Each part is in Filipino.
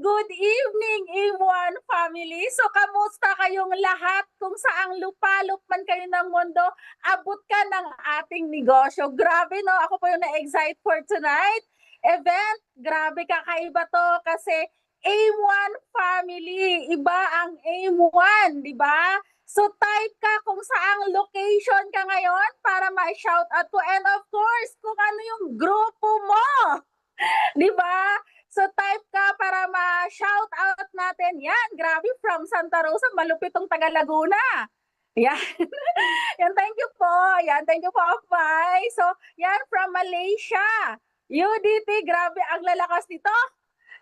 good evening, A1 family. So, kamusta kayong lahat? Kung saang lupalop man kayo ng mundo, abot ka ng ating negosyo. Grabe, no? Ako po yung na-excite for tonight event. Grabe, kakaiba to kasi A1 family. Iba ang A1, di ba? So, type ka kung saang location ka ngayon para ma-shout out ko. And of course, kung ano yung grupo mo. Di ba? So type ka para ma-shout out natin. Yan, grabe, from Santa Rosa, malupit tong taga Laguna. Yan. Yan, thank you po. Yan, thank you po, Apay. So, yan, from Malaysia. UDT, grabe, ang lalakas nito.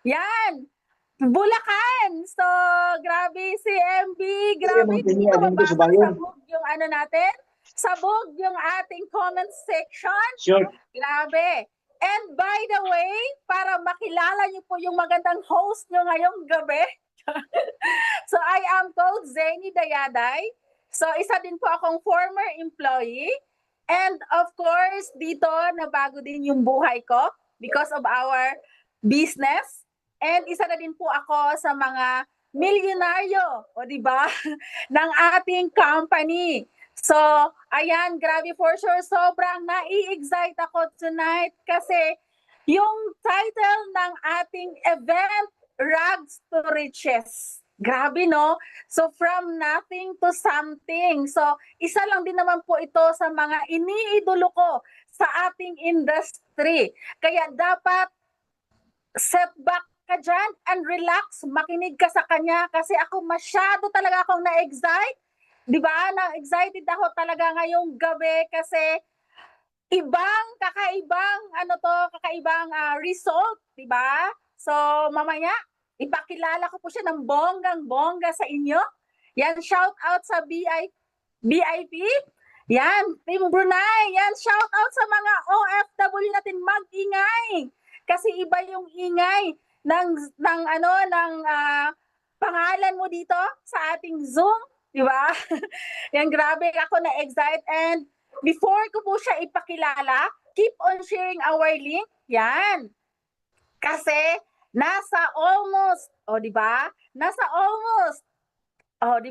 Yan. Bulacan. So, grabe si MB. Grabe, hindi ko mabasa sabog yung ano natin. Sabog yung ating comment section. Sure. Grabe. And by the way, para makilala niyo po yung magandang host niyo ngayong gabi. So I am Coach Zeni Dayaday. So isa din po akong former employee. And of course, dito nabago din yung buhay ko because of our business. And isa na din po ako sa mga milyonaryo, o di ba, ng ating company. So, ayan, grabe for sure. Sobrang nai-excite ako tonight kasi yung title ng ating event, Rags to Riches. Grabe, no? So, from nothing to something. So, isa lang din naman po ito sa mga iniidolo ko sa ating industry. Kaya dapat setback ka dyan and relax, makinig ka sa kanya kasi ako masyado talaga akong na-excite. Di ba? Na-excited ako talaga ngayong gabi kasi kakaibang result, di ba? So, mamaya, ipakilala ko po siya ng bonggang-bongga sa inyo. Yan, shout out sa BIP. Yan, Team Brunei. Yan, shout out sa mga OFW natin, mag-ingay. Kasi iba yung ingay ng pangalan mo dito sa ating Zoom. Di ba? Yan, grabe ako na-excite. And before ko po siya ipakilala, keep on sharing our link. Yan. Kasi nasa almost, di ba? Di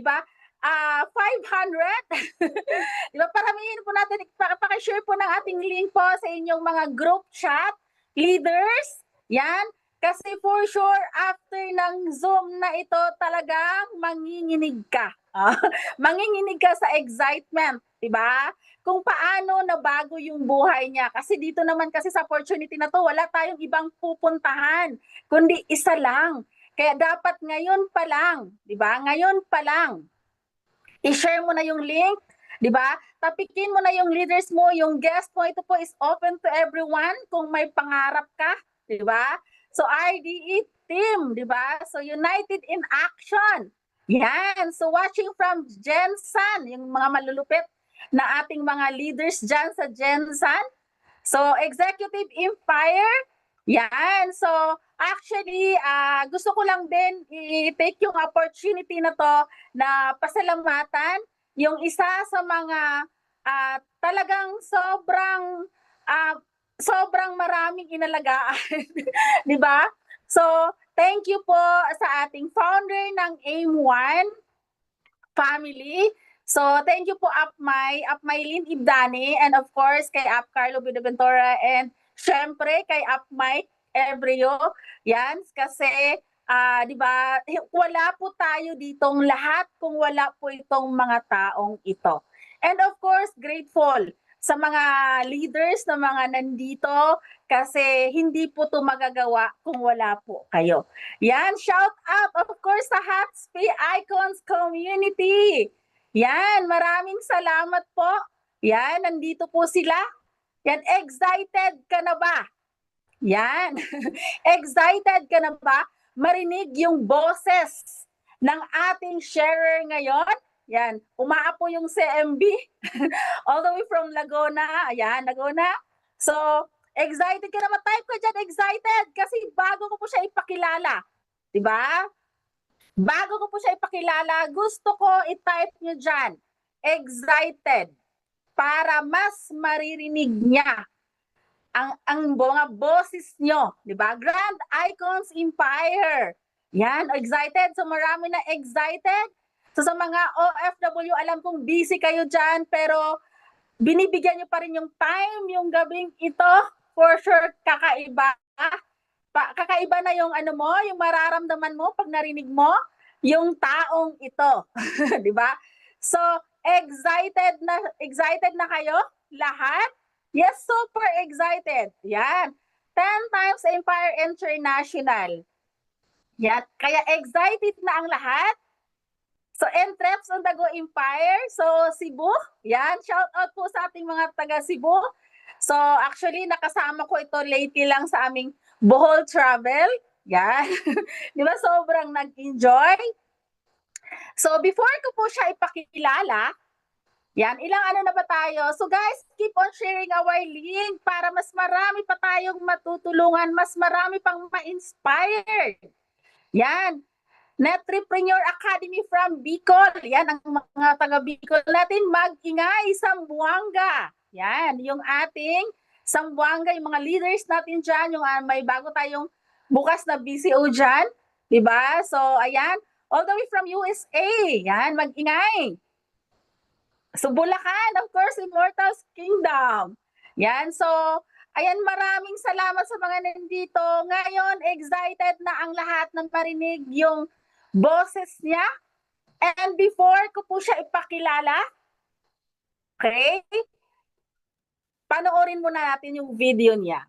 ba? 500. Di ba? Paramihin po natin, pakishare po ng ating link po sa inyong mga group chat, leaders. Yan. Kasi for sure, after ng Zoom na ito, talagang manginginig ka. Manginginig ka sa excitement, di ba? Kung paano nabago yung buhay niya. Kasi dito naman kasi sa opportunity na to, wala tayong ibang pupuntahan, kundi isa lang. Kaya dapat ngayon pa lang, di ba? Ngayon pa lang, i-share mo na yung link, di ba? Tapikin mo na yung leaders mo, yung guest mo. Ito po is open to everyone kung may pangarap ka, di ba? So RDE team, di ba? So United in Action. Yan. So watching from Gensan, yung mga malulupit na ating mga leaders dyan sa Gensan. So Executive Empire. Yan. So actually, gusto ko lang din i-take yung opportunity na to na pasalamatan yung isa sa mga talagang sobrang maraming inalagaan. Di ba? So, thank you po sa ating founder ng AIM1 family. So, thank you po Apmaylin Ibdani, and of course kay Ap Carlo Buenaventura, and syempre kay Mike Ebreo. Yan, kasi di ba, wala po tayo ditong lahat kung wala po itong mga taong ito. And of course, grateful sa mga leaders na mga nandito kasi hindi po ito magagawa kung wala po kayo. Yan, shout out of course sa Hatsby Icons Community. Yan, maraming salamat po. Yan, nandito po sila. Yan, excited ka na ba? Yan, excited ka na ba marinig yung boses ng ating sharer ngayon? Yan, umaapo yung CMB all the way from Laguna. Ayan, Laguna. So, excited ka naman. Type ko dyan, excited. Kasi bago ko po siya ipakilala. Diba? Bago ko po siya ipakilala, gusto ko i-type nyo dyan, excited. Para mas maririnig niya ang mga boses nyo. Diba? Grand Icons Empire. Yan, excited. So marami na excited. So sa mga OFW, alam kong busy kayo dyan, pero binibigyan nyo pa rin yung time, yung gabing ito. For sure, kakaiba. Kakaiba na yung ano mo, yung mararamdaman mo pag narinig mo yung taong ito. Di ba? So, excited na kayo lahat? Yes, super excited. Yan. 10 times Empire International. Yan. Kaya excited na ang lahat. So, Entreps on the Go Empire. So, Cebu. Yan. Shout out po sa ating mga taga Cebu. So, actually, nakasama ko ito lately lang sa aming Bohol Travel. Yan. Di ba sobrang nag-enjoy? So, before ko po siya ipakilala, yan, ilang ano na ba tayo? So guys, keep on sharing our link para mas marami pa tayong matutulungan, mas marami pang ma-inspire. Yan, Netrepreneur Academy from Bicol. Yan, ang mga taga Bicol natin, mag-ingay, Zamboanga. Yan, yung ating Zamboanga, yung mga leaders natin dyan, yung may bago tayong bukas na BCO dyan. Diba? So, ayan, all the way from USA. Yan, mag-ingay. So, Bulacan, of course, Immortals Kingdom. Yan, so, ayan, maraming salamat sa mga nandito. Ngayon, excited na ang lahat ng marinig yung boses niya. And before ko po siya ipakilala, okay, panoorin muna natin yung video niya.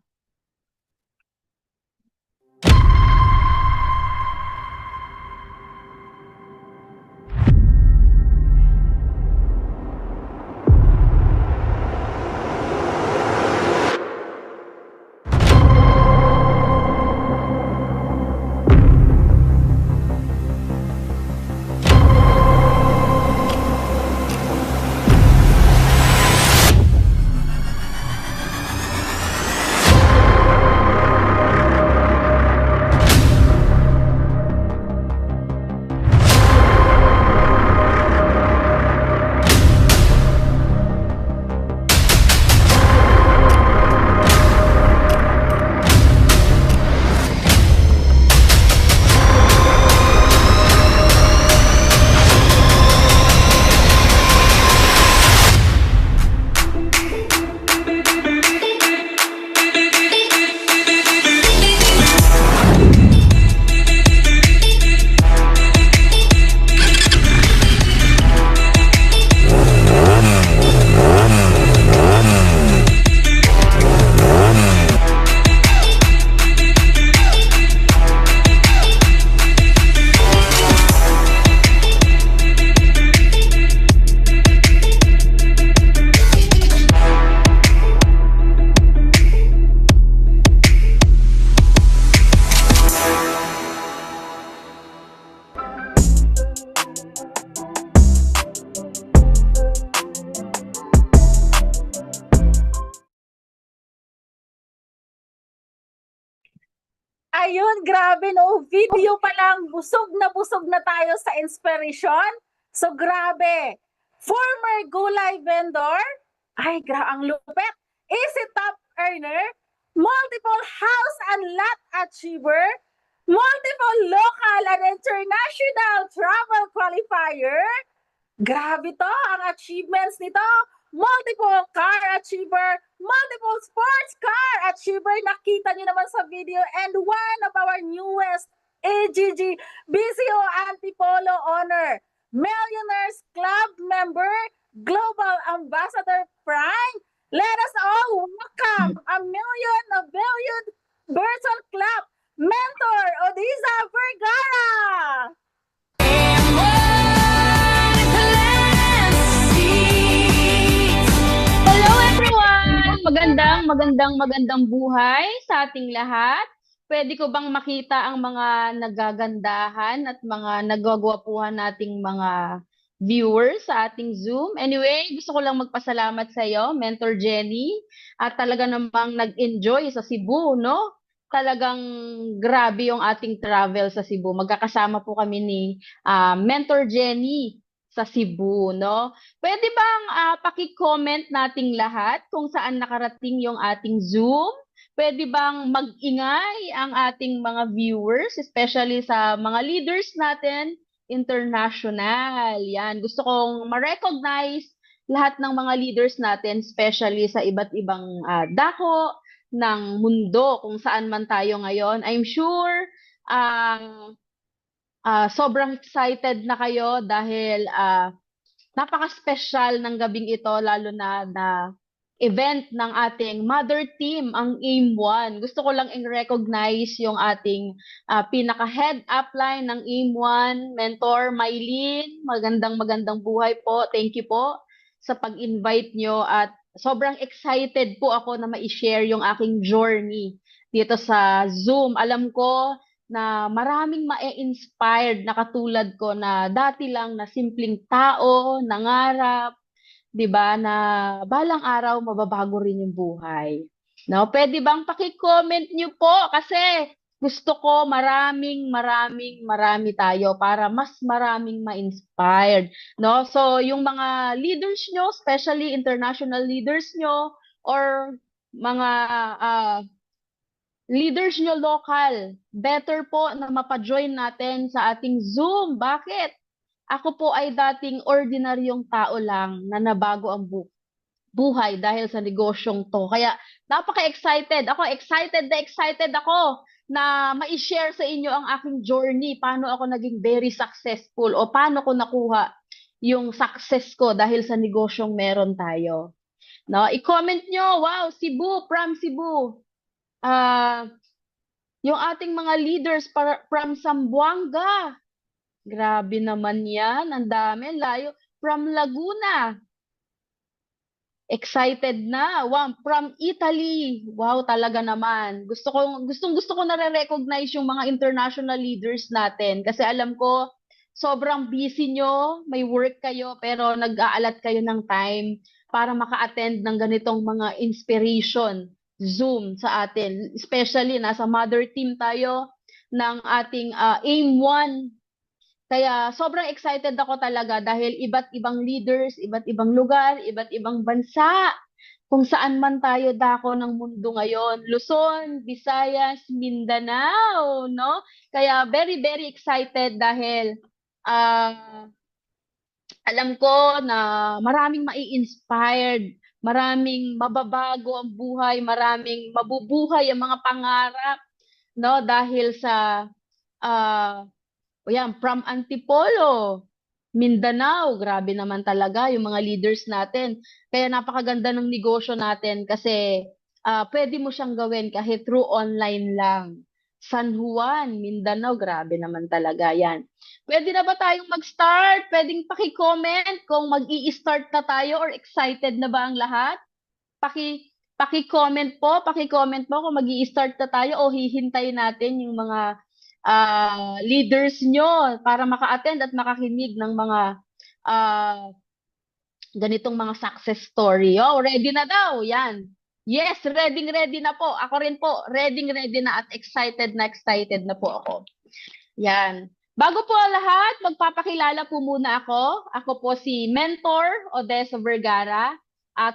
Ayun, grabe no. Video pa lang, busog na tayo sa inspiration. So grabe. Former gulay vendor, ay ang lupet. Easy top earner, multiple house and lot achiever, multiple local and international travel qualifier. Grabe to, ang achievements nito. Multiple car achiever, multiple sports car achiever. Nakita nyo naman sa video. And one of our newest AGG BCO Antipolo Honor, Millionaires Club member, Global Ambassador Prime. Let us all welcome a billion Virtual Club Mentor Odisa Vergara. Magandang buhay sa ating lahat. Pwede ko bang makita ang mga nagagandahan at mga nagwagwapuhan nating mga viewers sa ating Zoom? Anyway, gusto ko lang magpasalamat sa iyo, Mentor Jenny, at talaga namang nag-enjoy sa Cebu, no? Talagang grabe yung ating travel sa Cebu. Magkakasama po kami ni Mentor Jenny sa Cebu, no? Pwede bang paki-comment nating lahat kung saan nakarating yung ating Zoom? Pwede bang mag-ingay ang ating mga viewers, especially sa mga leaders natin international? Yan, gusto kong ma-recognize lahat ng mga leaders natin, especially sa iba't ibang dako ng mundo kung saan man tayo ngayon. I'm sure ang sobrang excited na kayo dahil napaka-special ng gabing ito, lalo na event ng ating mother team, ang AIM-1. Gusto ko lang i-recognize yung ating pinaka-head upline ng AIM-1, Mentor Mylene. Magandang magandang buhay po. Thank you po sa pag-invite nyo at sobrang excited po ako na ma-share yung aking journey dito sa Zoom. Alam ko na maraming ma-inspired na katulad ko na dati lang na simpleng tao, nangarap, 'di ba, na balang araw mababago rin yung buhay. No, pwede bang paki-comment niyo po kasi gusto ko marami tayo para mas maraming ma-inspired, no? So, yung mga leaders nyo, especially international leaders nyo or mga ah, leaders nyo local, better po na mapajoin natin sa ating Zoom. Bakit? Ako po ay dating ordinaryong tao lang na nabago ang buhay dahil sa negosyong to. Kaya napaka-excited. Ako excited ako na ma-share sa inyo ang aking journey, paano ako naging very successful o paano ko nakuha yung success ko dahil sa negosyong meron tayo. No, i-comment nyo, wow, Cebu, from Cebu. Ah, yung ating mga leaders from Zamboanga. Grabe naman yan. Ang dami. Layo. From Laguna. Excited na. Wow. From Italy. Wow, talaga naman. Gusto ko na-recognize yung mga international leaders natin. Kasi alam ko, sobrang busy nyo. May work kayo, pero nag-aalat kayo ng time para maka-attend ng ganitong mga inspiration Zoom sa atin. Especially, nasa mother team tayo ng ating AIM-1. Kaya sobrang excited ako talaga dahil iba't ibang leaders, iba't ibang lugar, iba't ibang bansa, kung saan man tayo dako ng mundo ngayon. Luzon, Visayas, Mindanao, no? Kaya very, very excited dahil ah alam ko na maraming mai-inspired, maraming mababago ang buhay, maraming mabubuhay ang mga pangarap, no? Dahil sa ah o yan, from Antipolo, Mindanao, grabe naman talaga yung mga leaders natin. Kaya napakaganda ng negosyo natin kasi pwede mo siyang gawin kahit through online lang. San Juan, Mindanao, grabe naman talaga yan. Pwede na ba tayong mag-start? Pwedeng paki-comment kung mag-i-start na tayo or excited na ba ang lahat? Paki-comment po kung mag-i-start na tayo o hihintayin natin yung mga leaders nyo para maka-attend at makakinig ng mga ah, ganitong mga success story. Oh, ready na daw. Yan. Yes, ready na po. Ako rin po, ready na at excited na po ako. Yan. Bago po lahat, magpapakilala po muna ako. Ako po si Mentor Odessa Vergara,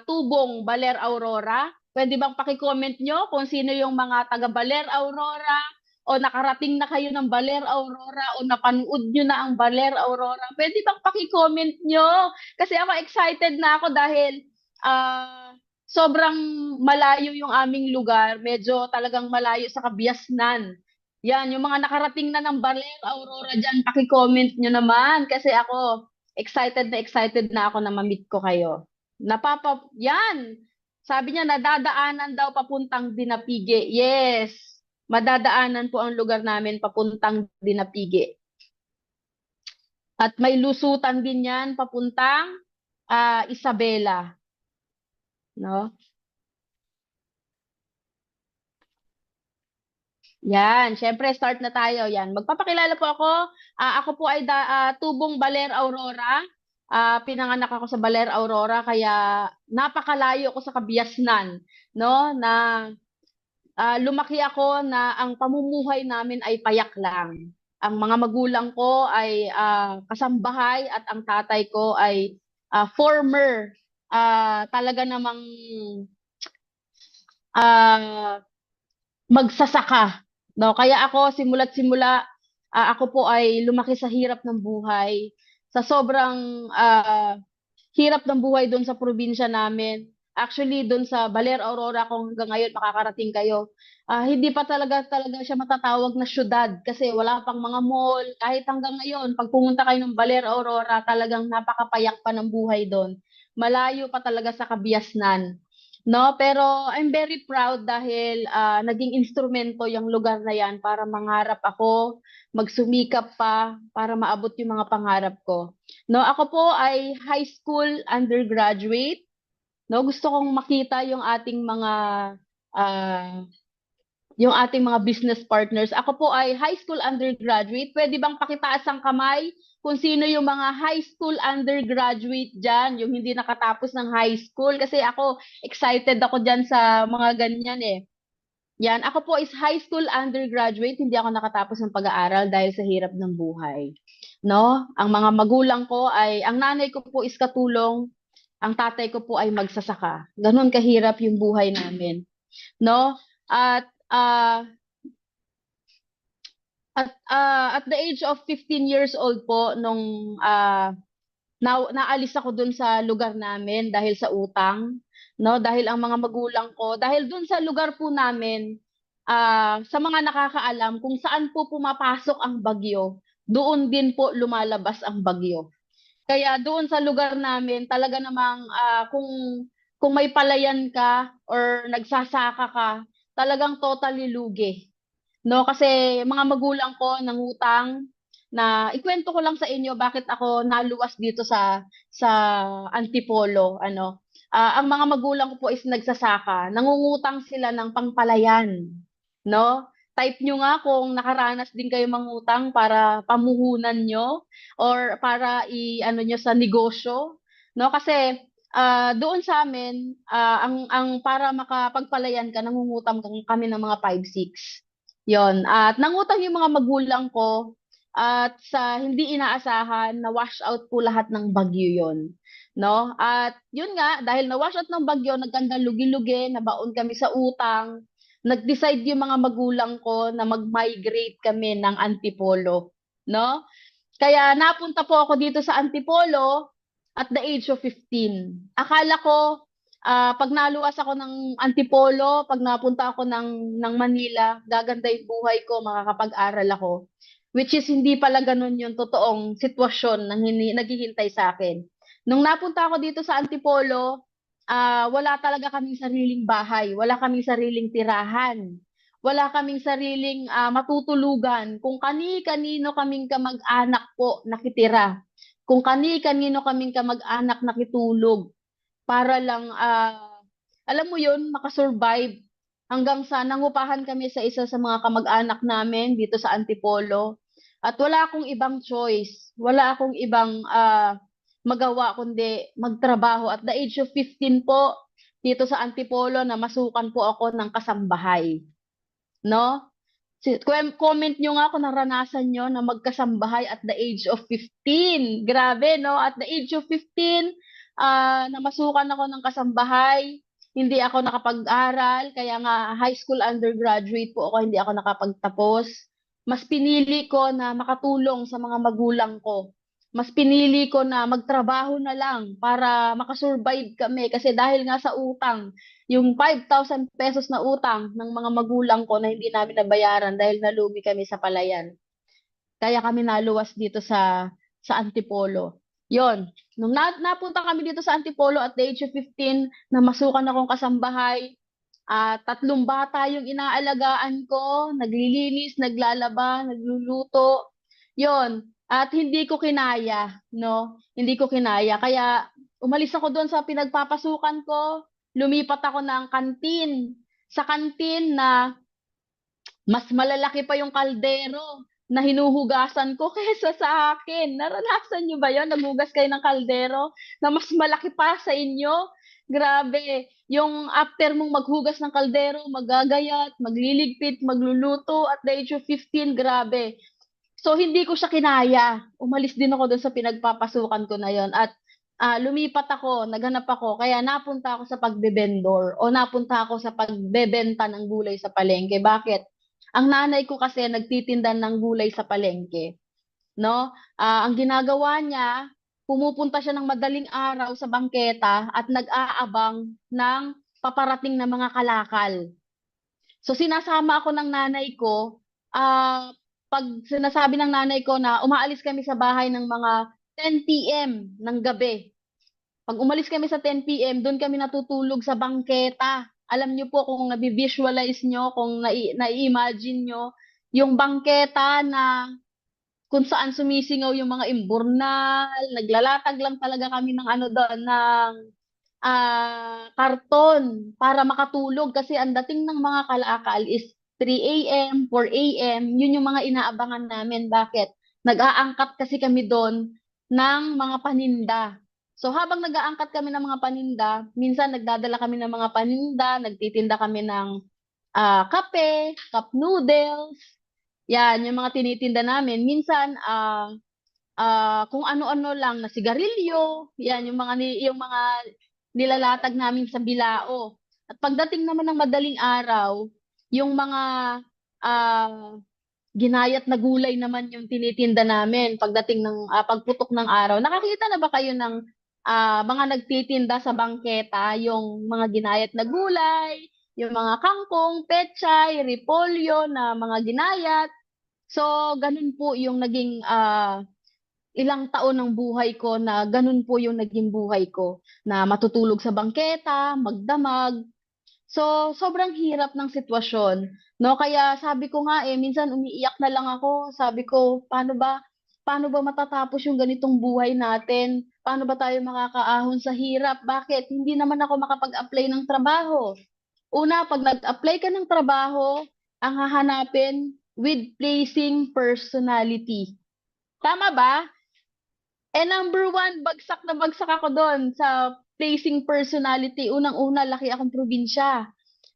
Tubong Baler Aurora. Pwede bang paki-comment nyo kung sino yung mga taga Baler Aurora o nakarating na kayo ng Baler Aurora o napanood nyo na ang Baler Aurora. Pwede bang paki-comment nyo? Kasi ako excited na ako dahil sobrang malayo yung aming lugar. Medyo talagang malayo sa Kabiasnan. Yan, yung mga nakarating na ng Baler Aurora dyan, paki-comment nyo naman. Kasi ako, excited na ako na ma-meet ko kayo. Yan. Sabi niya, nadadaanan daw papuntang Dinapige. Yes. Madadaanan po ang lugar namin papuntang Dinapige. At may lusutan din yan papuntang Isabela. No? Yan, syempre start na tayo. Yan, magpapakilala po ako. Ako po ay Tubong Baler Aurora. Pinanganak ako sa Baler Aurora kaya napakalayo ko sa Kabiasnan, no? Na lumaki ako na ang pamumuhay namin ay payak lang. Ang mga magulang ko ay kasambahay at ang tatay ko ay former talaga namang ah magsasaka, no? Kaya ako simula't simula, ako po ay lumaki sa hirap ng buhay. Sa sobrang hirap ng buhay doon sa probinsya namin. Actually, doon sa Baler, Aurora, kung hanggang ngayon makakarating kayo, hindi pa talaga talaga siya matatawag na syudad kasi wala pang mga mall. Kahit hanggang ngayon, pag pumunta kayo ng Baler, Aurora, talagang napakapayak pa ng buhay doon. Malayo pa talaga sa kabiasnan. No, pero I'm very proud dahil naging instrumento yung lugar na yan para mangarap ako, magsumikap pa para maabot yung mga pangarap ko. No, ako po ay high school undergraduate. No, gusto kong makita ah, yung ating mga business partners. Ako po ay high school undergraduate. Pwede bang pakitaas ang kamay kung sino yung mga high school undergraduate dyan, yung hindi nakatapos ng high school? Kasi ako, excited ako dyan sa mga ganyan eh. Yan, ako po is high school undergraduate, hindi ako nakatapos ng pag-aaral dahil sa hirap ng buhay. No? Ang mga magulang ko ay, ang nanay ko po is katulong, ang tatay ko po ay magsasaka. Ganon kahirap yung buhay namin. No? At at the age of 15 years old po nung naalis ako dun sa lugar namin dahil sa utang, no? Dahil ang mga magulang ko, dahil dun sa lugar po namin, sa mga nakakaalam kung saan po pumapasok ang bagyo, doon din po lumalabas ang bagyo. Kaya doon sa lugar namin, talaga namang kung may palayan ka or nagsasaka ka, talagang totally lugi. No, kasi mga magulang ko nangutang na ikwento ko lang sa inyo bakit ako naluwas dito sa Antipolo, ano. Ang mga magulang ko po is nagsasaka, nangungutang sila ng pangpalayan, no? Type nyo nga kung nakaranas din kayo mangutang para pamuhunan nyo or para i-ano nyo sa negosyo, no? Kasi doon sa amin, ang para makapagpalayan ka, nangungutang kami ng mga 5-6. Yon. At nangutang yung mga magulang ko at sa hindi inaasahan na wash out po lahat ng bagyo yon. No? At yun nga, dahil na wash out ng bagyo, nagkanda lugi-lugi, nabaon kami sa utang. Nag-decide yung mga magulang ko na mag-migrate kami ng Antipolo. No? Kaya napunta po ako dito sa Antipolo at the age of 15. Akala ko, pag naluwas ako ng Antipolo, pag napunta ako ng Manila, gaganda yung buhay ko, makakapag-aral ako. Which is hindi pala ganun yung totoong sitwasyon na naghihintay sa akin. Nung napunta ako dito sa Antipolo, wala talaga kaming sariling bahay, wala kaming sariling tirahan. Wala kaming sariling matutulugan. Kung kani-kanino kaming kamag-anak po nakitira. Kung kani-kanino kaming kamag-anak nakitulog. Para lang, alam mo yun, makasurvive. Hanggang sa nangupahan kami sa isa sa mga kamag-anak namin dito sa Antipolo. At wala akong ibang choice. Wala akong ibang magawa kundi magtrabaho. At the age of 15 po, dito sa Antipolo, na masukan po ako ng kasambahay. No? Comment nyo nga kung naranasan nyo na magkasambahay at the age of 15. Grabe, no? At the age of 15, namasukan ako ng kasambahay. Hindi ako nakapag-aral, kaya nga high school undergraduate po ako, hindi ako nakapagtapos. Mas pinili ko na makatulong sa mga magulang ko. Mas pinili ko na magtrabaho na lang para makasurvive kami kasi dahil nga sa utang, yung 5,000 pesos na utang ng mga magulang ko na hindi namin nabayaran dahil nalugi kami sa palayan. Kaya kami naluwas dito sa Antipolo. Yon. Nung napunta kami dito sa Antipolo at the age of 15, namasukan akong kasambahay. Tatlong bata yung inaalagaan ko, naglilinis, naglalaba, nagluluto. Yon. At hindi ko kinaya, no? Hindi ko kinaya. Kaya umalis ako doon sa pinagpapasukan ko, lumipat ako ng kantin. Sa kantin na mas malalaki pa yung kaldero na hinuhugasan ko kaysa sa akin. Naranasan niyo ba yon? Naghugas kayo ng kaldero na mas malaki pa sa inyo? Grabe. Yung after mong maghugas ng kaldero, magagayat, magliligpit, magluluto at the age of 15, grabe. So, hindi ko siya kinaya. Umalis din ako doon sa pinagpapasukan ko na yon. At lumipat ako, naghanap ako, kaya napunta ako sa pagbebendor o napunta ako sa pagbebenta ng gulay sa palengke. Bakit? Ang nanay ko kasi nagtitinda ng gulay sa palengke, no? Ang ginagawa niya, pumupunta siya ng madaling araw sa bangketa at nag-aabang ng paparating na mga kalakal. So sinasama ako ng nanay ko, pag sinasabi ng nanay ko na umaalis kami sa bahay ng mga 10 p.m. ng gabi. Pag umalis kami sa 10 p.m., doon kami natutulog sa bangketa. Alam niyo po kung nabi-visualize nyo, kung nai-imagine nyo, yung bangketa na kung saan sumisingaw yung mga imburnal, naglalatag lang talaga kami ng ano doon, ng karton para makatulog kasi ang dating ng mga kalakal is 3 a.m., 4 a.m., yun yung mga inaabangan namin. Bakit? Nag-aangkat kasi kami doon ng mga paninda. So habang nag-aangkat kami ng mga paninda, minsan nagdadala kami ng mga paninda, nagtitinda kami ng kape, cup noodles, yan, yung mga tinitinda namin. Minsan, kung ano-ano lang na sigarilyo, yan yung mga nilalatag namin sa bilao. At pagdating naman ng madaling araw, yung mga ah, ginayat na gulay naman yung tinitinda namin pagdating ng pagputok ng araw. Nakakita na ba kayo ng mga nagtitinda sa bangketa, yung mga ginayat na gulay, yung mga kangkong, pechay, repolyo na mga ginayat. So, ganun po yung naging ilang taon ng buhay ko na ganun po yung naging buhay ko na matutulog sa bangketa, magdamag. So, sobrang hirap ng sitwasyon, no? Kaya sabi ko nga minsan umiiyak na lang ako. Sabi ko, paano ba matatapos yung ganitong buhay natin? Paano ba tayo makakaahon sa hirap? Bakit? Hindi naman ako makapag-apply ng trabaho. Una, pag nag-apply ka ng trabaho, ang hahanapin with placing personality. Tama ba? Number one, bagsak na bagsak ako doon sa placing personality. Unang-una, laki akong probinsya.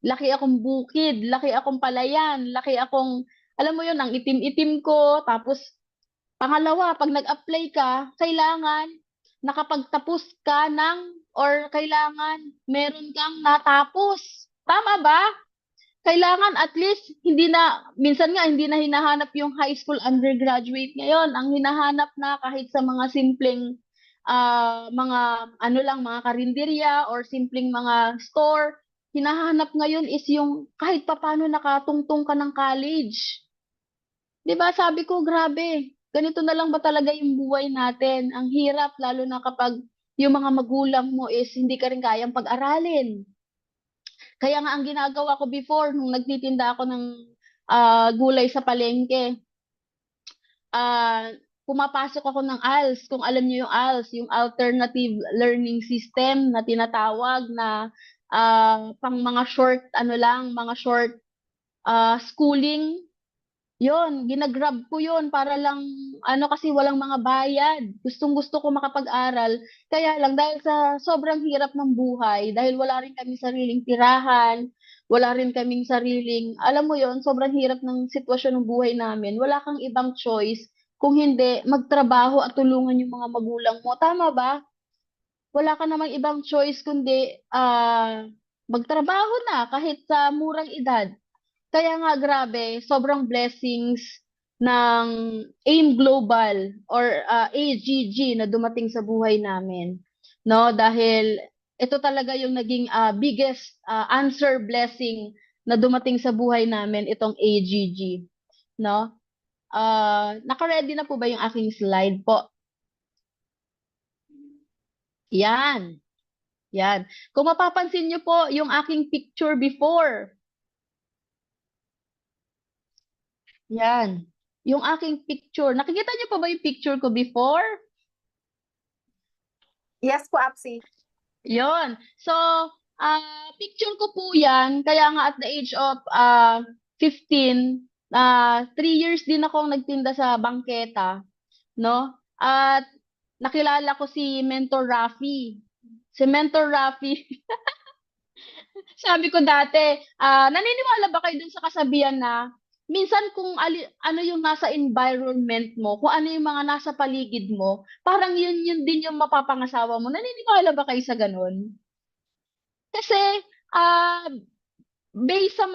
Laki akong bukid, laki akong palayan, laki akong, alam mo yun, ang itim-itim ko. Tapos, pangalawa, pag nag-apply ka, kailangan nakapagtapos ka or kailangan meron kang natapos. Tama ba? Kailangan at least minsan nga hindi na hinahanap yung high school undergraduate ngayon. Ang hinahanap na kahit sa mga simpleng mga ano lang, mga karinderya or simpleng mga store, hinahanap ngayon is yung kahit papano nakatungtong ka ng college. 'Di ba? Sabi ko, grabe. Ganito na lang ba talaga yung buhay natin? Ang hirap lalo na kapag yung mga magulang mo is hindi ka rin kayang pag-aralin. Kaya nga ang ginagawa ko before, nung nagtitinda ako ng gulay sa palengke, pumapasok ako ng ALS. Kung alam niyo yung ALS, yung Alternative Learning System na tinatawag na pang mga short, ano lang, mga short schooling. Yon, ginagrab ko yon para lang, ano kasi walang mga bayad. Gustong-gusto ko makapag-aral. Kaya lang, dahil sa sobrang hirap ng buhay, dahil wala rin kaming sariling tirahan, wala rin kaming sariling, alam mo yon, sobrang hirap ng sitwasyon ng buhay namin. Wala kang ibang choice kung hindi magtrabaho at tulungan yung mga magulang mo. Tama ba? Wala ka namang ibang choice kundi magtrabaho na kahit sa murang edad. Kaya nga grabe, sobrang blessings ng AIM Global or AGG na dumating sa buhay namin. No, dahil ito talaga yung naging biggest answer blessing na dumating sa buhay namin, itong AGG, no? Naka-ready na po ba yung aking slide po? Yan. Yan. Kung mapapansin niyo po yung aking picture before, yan. Yung aking picture. Nakikita niyo pa ba yung picture ko before? Yes po, Apsi. Yon. So, picture ko po yan. Kaya nga at the age of 15, 3 years din akong nagtinda sa bangketa. No? At nakilala ko si Mentor Rafi. Si Mentor Rafi, sabi ko dati, naniniwala ba kayo dun sa kasabihan na minsan kung ano yung nasa environment mo, kung ano yung mga nasa paligid mo, parang yun din yung mapapangasawa mo. Naniniwala ba kayo sa ganun? Kasi, ah, base sa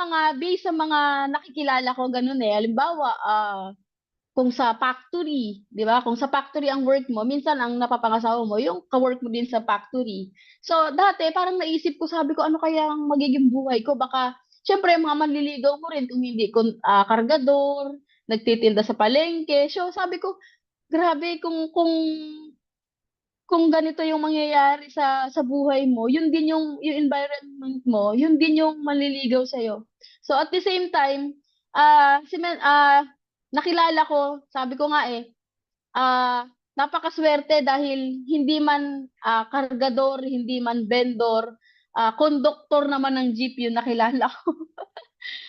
mga nakikilala ko ganun eh. Halimbawa, kung sa factory, 'di ba? Kung sa factory ang work mo, minsan ang napapangasawa mo yung ka-work mo din sa factory. So, dati parang naisip ko, sabi ko, ano kaya ang magiging buhay ko? Baka syempre mga manliligaw mo rin kung hindi kung kargador, nagtitinda sa palengke. So, sabi ko, grabe kung ganito yung mangyayari sa buhay mo, yun din yung environment mo, yun din yung manliligaw sa So at the same time, nakilala ko, sabi ko nga napakaswerte dahil hindi man kargador, hindi man vendor, konduktor naman ng jeep yung nakilala ko.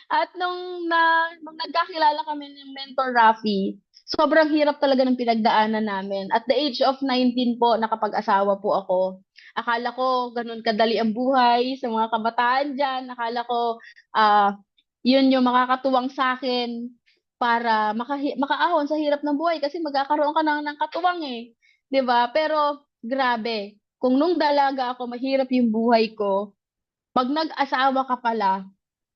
At nung nagkakilala kami ng mentor Rafi, sobrang hirap talaga ng pinagdaanan namin. At the age of 19 po, nakapag-asawa po ako. Akala ko ganun kadali ang buhay sa mga kabataan dyan. Akala ko ah, yun yung makakatuwang sa akin para makaahon sa hirap ng buhay kasi magkakaroon ka ng katuwang eh. 'Di ba? Pero grabe, kung nung dalaga ako, mahirap yung buhay ko, pag nag-asawa ka pala,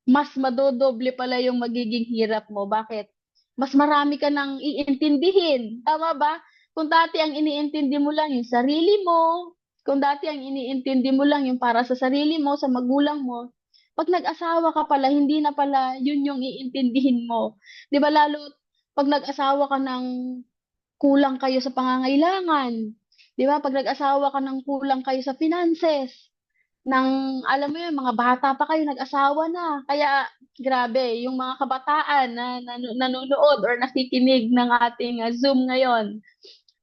mas madodoble pala yung magiging hirap mo. Bakit? Mas marami ka nang iintindihin. Tama ba? Kung dati ang iniintindi mo lang yung sarili mo, kung dati ang iniintindi mo lang yung para sa sarili mo, sa magulang mo, pag nag-asawa ka pala, hindi na pala yun yung iintindihin mo. 'Di ba lalo pag nag-asawa ka ng kulang kayo sa pangangailangan, 'di ba? Pag nag-asawa ka ng kulang kayo sa finances, alam mo yun, mga bata pa kayo, nag-asawa na. Kaya, grabe, yung mga kabataan na nanonood or nakikinig ng ating Zoom ngayon,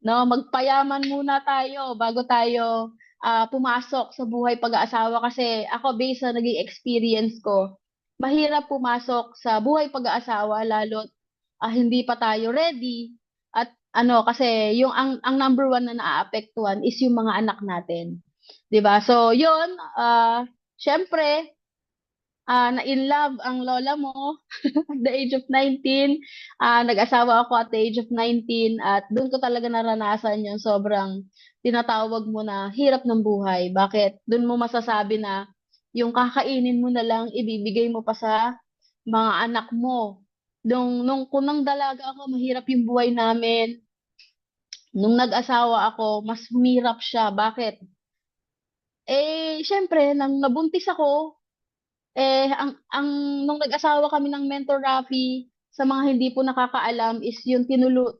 no, magpayaman muna tayo bago tayo pumasok sa buhay pag-aasawa kasi ako based sa naging experience ko, mahirap pumasok sa buhay pag-aasawa lalo hindi pa tayo ready at ano kasi yung ang number one na naaapektuhan is yung mga anak natin. 'Di ba? So, 'yun, syempre, na in love ang lola mo at the age of 19. Nag-asawa ako at the age of 19 at doon ko talaga naranasan yung sobrang tinatawag mo na hirap ng buhay. Bakit? Doon mo masasabi na yung kakainin mo na lang ibibigay mo pa sa mga anak mo. Nung kunang dalaga ako, mahirap yung buhay namin. Nung nag-asawa ako, mas humirap siya. Bakit? Syempre, nang nabuntis ako, ang nung nag-asawa kami ng mentor Rafi, sa mga hindi po nakakaalam is yung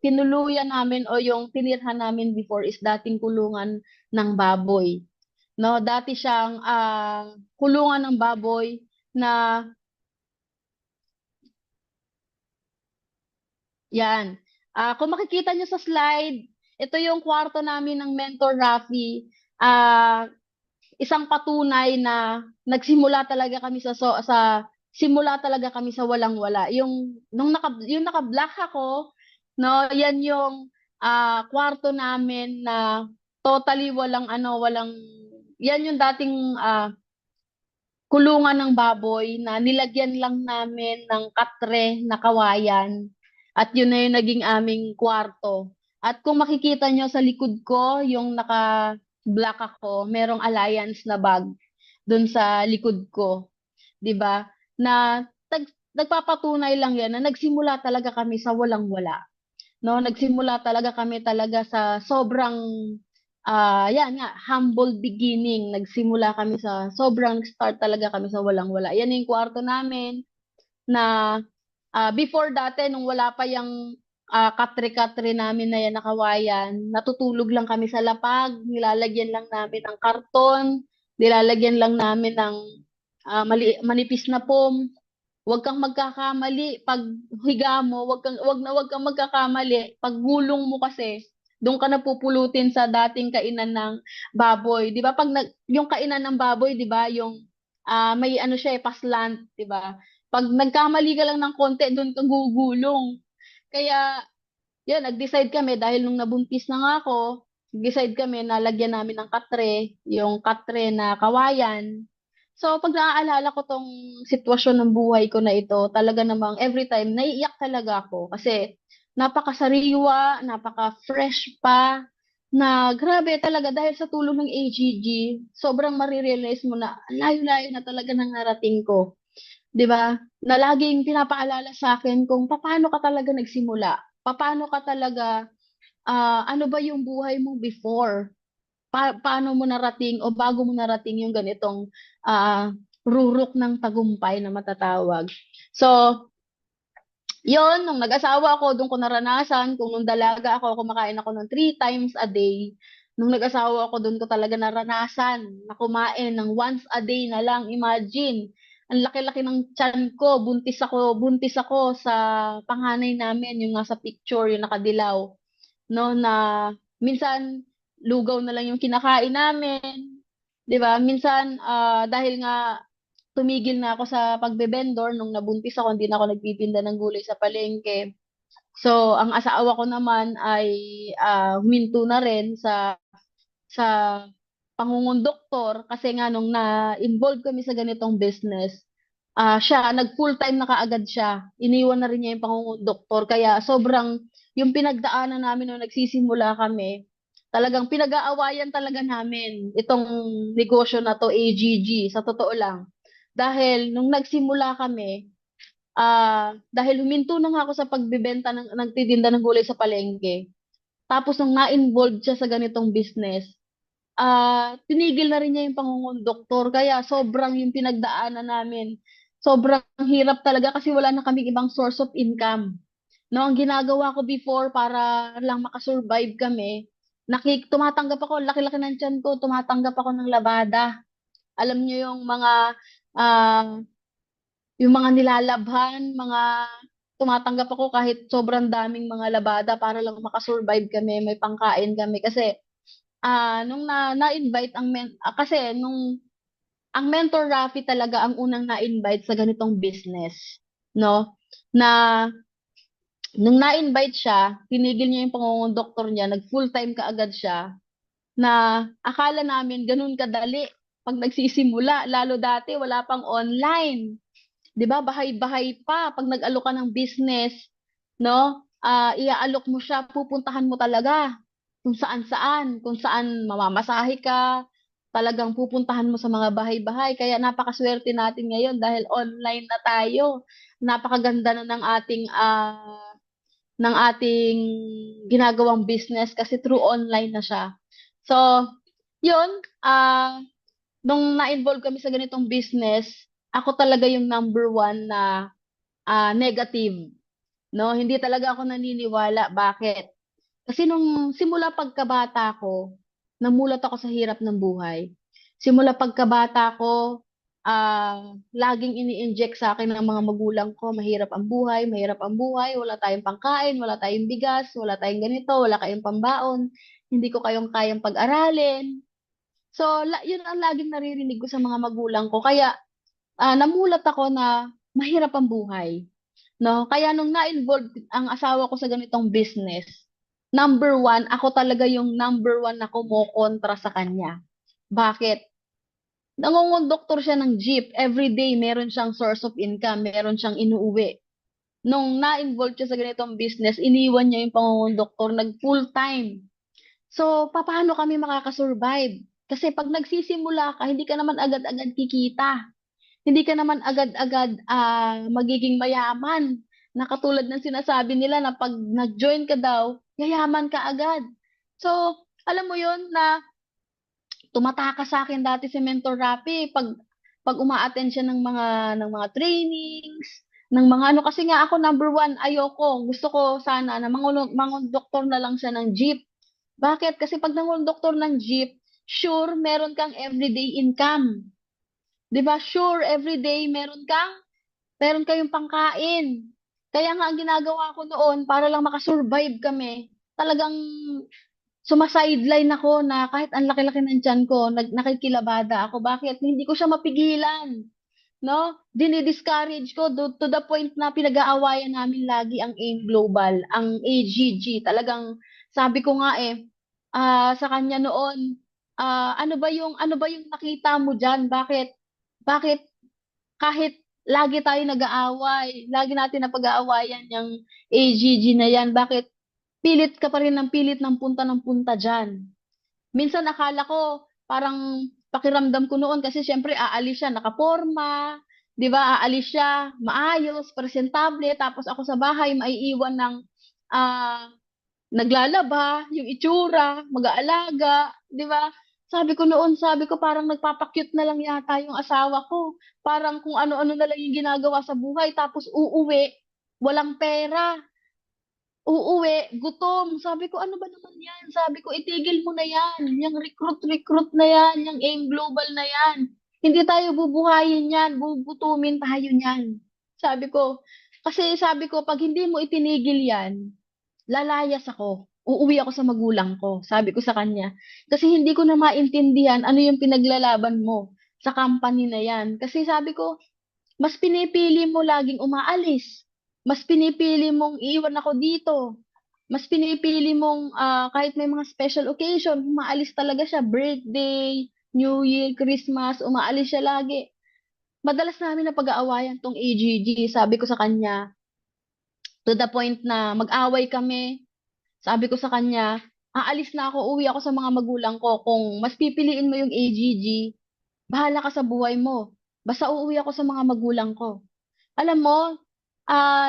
tinuluyan namin o yung tinirhan namin before is dating kulungan ng baboy. No, dati siyang kulungan ng baboy na yan. Kung makikita nyo sa slide, ito yung kwarto namin ng mentor Rafi. Ah, Isang patunay na nagsimula talaga kami sa simula talaga kami sa walang-wala. Yung naka-black ako, no, yan yung kwarto namin na totally walang yan yung dating kulungan ng baboy na nilagyan lang namin ng katre na kawayan at yun na yung naging aming kwarto. At kung makikita nyo sa likod ko, yung naka-black ako, merong Alliance na bag dun sa likod ko. 'Di ba? Na nagpapatunay lang yan na nagsimula talaga kami sa walang-wala. No, nagsimula talaga kami talaga sa sobrang yan nga, humble beginning. Nagsimula kami sa sobrang start talaga kami sa walang-wala. Yan yung kwarto namin na before dati nung wala pa yung katre-katre namin na yan nakawayan, natutulog lang kami sa lapag, nilalagyan lang namin ng karton, nilalagyan lang namin ng manipis na foam. Huwag kang magkakamali pag higa mo, wag kang magkakamali pag gulong mo kasi doon ka napupulutin sa dating kainan ng baboy. 'Di ba? Yung kainan ng baboy, 'di ba? Yung may ano siya paslant, 'di ba? Pag nagkamali ka lang ng konti, doon ka gugulong. Kaya, yan, nag-decide kami dahil nung nabuntis na nga ako, nag-decide kami na lagyan namin ng katre, yung katre na kawayan, So, pag naaalala ko tong sitwasyon ng buhay ko na ito, talaga namang every time, naiiyak talaga ako. Kasi, napakasariwa, napaka-fresh pa, na grabe talaga dahil sa tulong ng AGG, sobrang marirealize mo na ang layo-layo na talaga ng narating ko. 'Di ba? Na laging pinapaalala sa akin kung paano ka talaga nagsimula. Paano ka talaga, ano ba yung buhay mo before? Paano mo narating o bago mo narating yung ganitong rurok ng tagumpay na matatawag. So, yon nung nag-asawa ako, doon ko naranasan, kung nung dalaga ako, kumakain ako ng 3 times a day. Nung nag-asawa ako, doon ko talaga naranasan na kumain ng once a day na lang. Imagine, ang laki-laki ng tiyan ko, buntis ako sa panganay namin, yung nasa picture, yung nakadilaw, no, na minsan lugaw na lang yung kinakain namin, 'di ba? Minsan dahil nga tumigil na ako sa pagbebendor nung nabuntis ako, hindi na ako nagtitinda ng gulay sa palengke. So, ang asawa ko naman ay huminto na rin sa pangungundoktor kasi nga nung na-involve kami sa ganitong business, siya, nag-full-time na kaagad siya. Iniwan na rin niya yung pangungundoktor. Kaya sobrang, yung pinagdaanan namin nung nagsisimula kami, talagang pinag-aawayan talaga namin itong negosyo na to, AGG, sa totoo lang. Dahil nung nagsimula kami, dahil huminto na nga ako sa pagbebenta nagtitinda ng gulay sa palengke. Tapos nung na-involve siya sa ganitong business, tinigil na rin niya yung pangungundoktor. Kaya sobrang yung pinagdaanan namin, sobrang hirap talaga kasi wala na kaming ibang source of income. No, ang ginagawa ko before para lang makasurvive kami, tumatanggap ako, laki-laki ng tiyan ko, tumatanggap ako ng labada. Alam niyo ah, yung mga nilalabhan, tumatanggap ako kahit sobrang daming mga labada para lang makasurvive kami, may pangkain kami. Kasi nung na-invite kasi ang Mentor Rafi talaga ang unang na-invite sa ganitong business, no? Na nung na-invite siya, tinigil niya yung pangungundoktor niya, nag-full-time kaagad siya, na akala namin ganun kadali pag nagsisimula, lalo dati wala pang online. 'Di ba? Bahay-bahay pa pag nag-alok ka ng business, no? Iaalok mo siya, pupuntahan mo talaga kung saan mamamasahe ka, talagang pupuntahan mo sa mga bahay-bahay. Kaya napakaswerte natin ngayon dahil online na tayo. Napakaganda na ng ating ginagawang business kasi through online na siya. So, yun, nung na-involve kami sa ganitong business, ako talaga yung number one na negative. No, hindi talaga ako naniniwala. Bakit? Kasi nung simula pagkabata ko, namulat ako sa hirap ng buhay. Simula pagkabata ko, laging ini-inject sa akin ng mga magulang ko, mahirap ang buhay, wala tayong pangkain, wala tayong bigas, wala tayong ganito, wala kayong pambaon, hindi ko kayang pag-aralin. So, yun ang laging naririnig ko sa mga magulang ko. Kaya, namulat ako na mahirap ang buhay. No? Kaya nung na-involve ang asawa ko sa ganitong business, number one, ako talaga yung number one na kumokontra sa kanya. Bakit? Nangungondoktor siya ng jeep. Every day, meron siyang source of income, meron siyang inuuwi. Nung na-involve siya sa ganitong business, iniwan niya yung pangungondoktor, nag full-time. So, paano kami makakasurvive? Kasi pag nagsisimula ka, hindi ka naman agad-agad kikita. Hindi ka naman agad-agad magiging mayaman. Na katulad ng sinasabi nila na pag nag-join ka daw, yayaman ka agad. So, alam mo yun na tumataka sa akin dati si Mentor Rapi pag uma-attend siya ng mga trainings, ng mga ano kasi nga ako number one, ayoko. Gusto ko sana na doktor na lang siya ng jeep. Bakit? Kasi pag doktor ng jeep, sure meron kang everyday income. 'Di ba? Sure everyday meron kayong pangkain. Kaya nga ang ginagawa ko noon para lang makasurvive kami, talagang sumasideline ako na kahit ang laki-laki ng tiyan ko, nakikilabada ako. Bakit? Hindi ko siya mapigilan. No? Dinidiscourage ko to the point na pinag-aawayan namin lagi ang AIM Global, ang AGG. Talagang sabi ko nga sa kanya noon, ano ba yung nakita mo diyan? Bakit Bakit kahit lagi tayo nag-aaway, lagi natin napag-aawayan yung AGG na yan, bakit pilit ka pa rin ng punta dyan? Minsan akala ko, parang pakiramdam ko noon kasi syempre aalis siya nakaporma, 'di ba? Aalis siya maayos, presentable, tapos ako sa bahay maiiwan ng ah, naglalaba, yung itsura, mag-aalaga, 'di ba? Sabi ko parang nagpapakyut na lang yata yung asawa ko. Parang kung ano-ano na lang yung ginagawa sa buhay tapos uuwi, walang pera. Uuwi, gutom. Sabi ko, ano ba naman yan? Sabi ko, itigil mo na yan. Yung recruit na yan. Yung AIM Global na yan. Hindi tayo bubuhayin yan. Gugutumin tayo niyan. Sabi ko, kasi sabi ko, pag hindi mo itinigil yan, lalayas ako. Uuwi ako sa magulang ko. Sabi ko sa kanya. Kasi hindi ko na maintindihan ano yung pinaglalaban mo sa company na yan. Kasi sabi ko, mas pinipili mo laging umaalis. Mas pinipili mong iiwan ako dito. Mas pinipili mong kahit may mga special occasion, umaalis talaga siya. Birthday, New Year, Christmas, umaalis siya lagi. Madalas namin na pag-aawayan tong AGG. Sabi ko sa kanya, to the point na mag-away kami. Sabi ko sa kanya, aalis na ako, uwi ako sa mga magulang ko. Kung mas pipiliin mo yung AGG, bahala ka sa buhay mo. Basta uuwi ako sa mga magulang ko. Alam mo,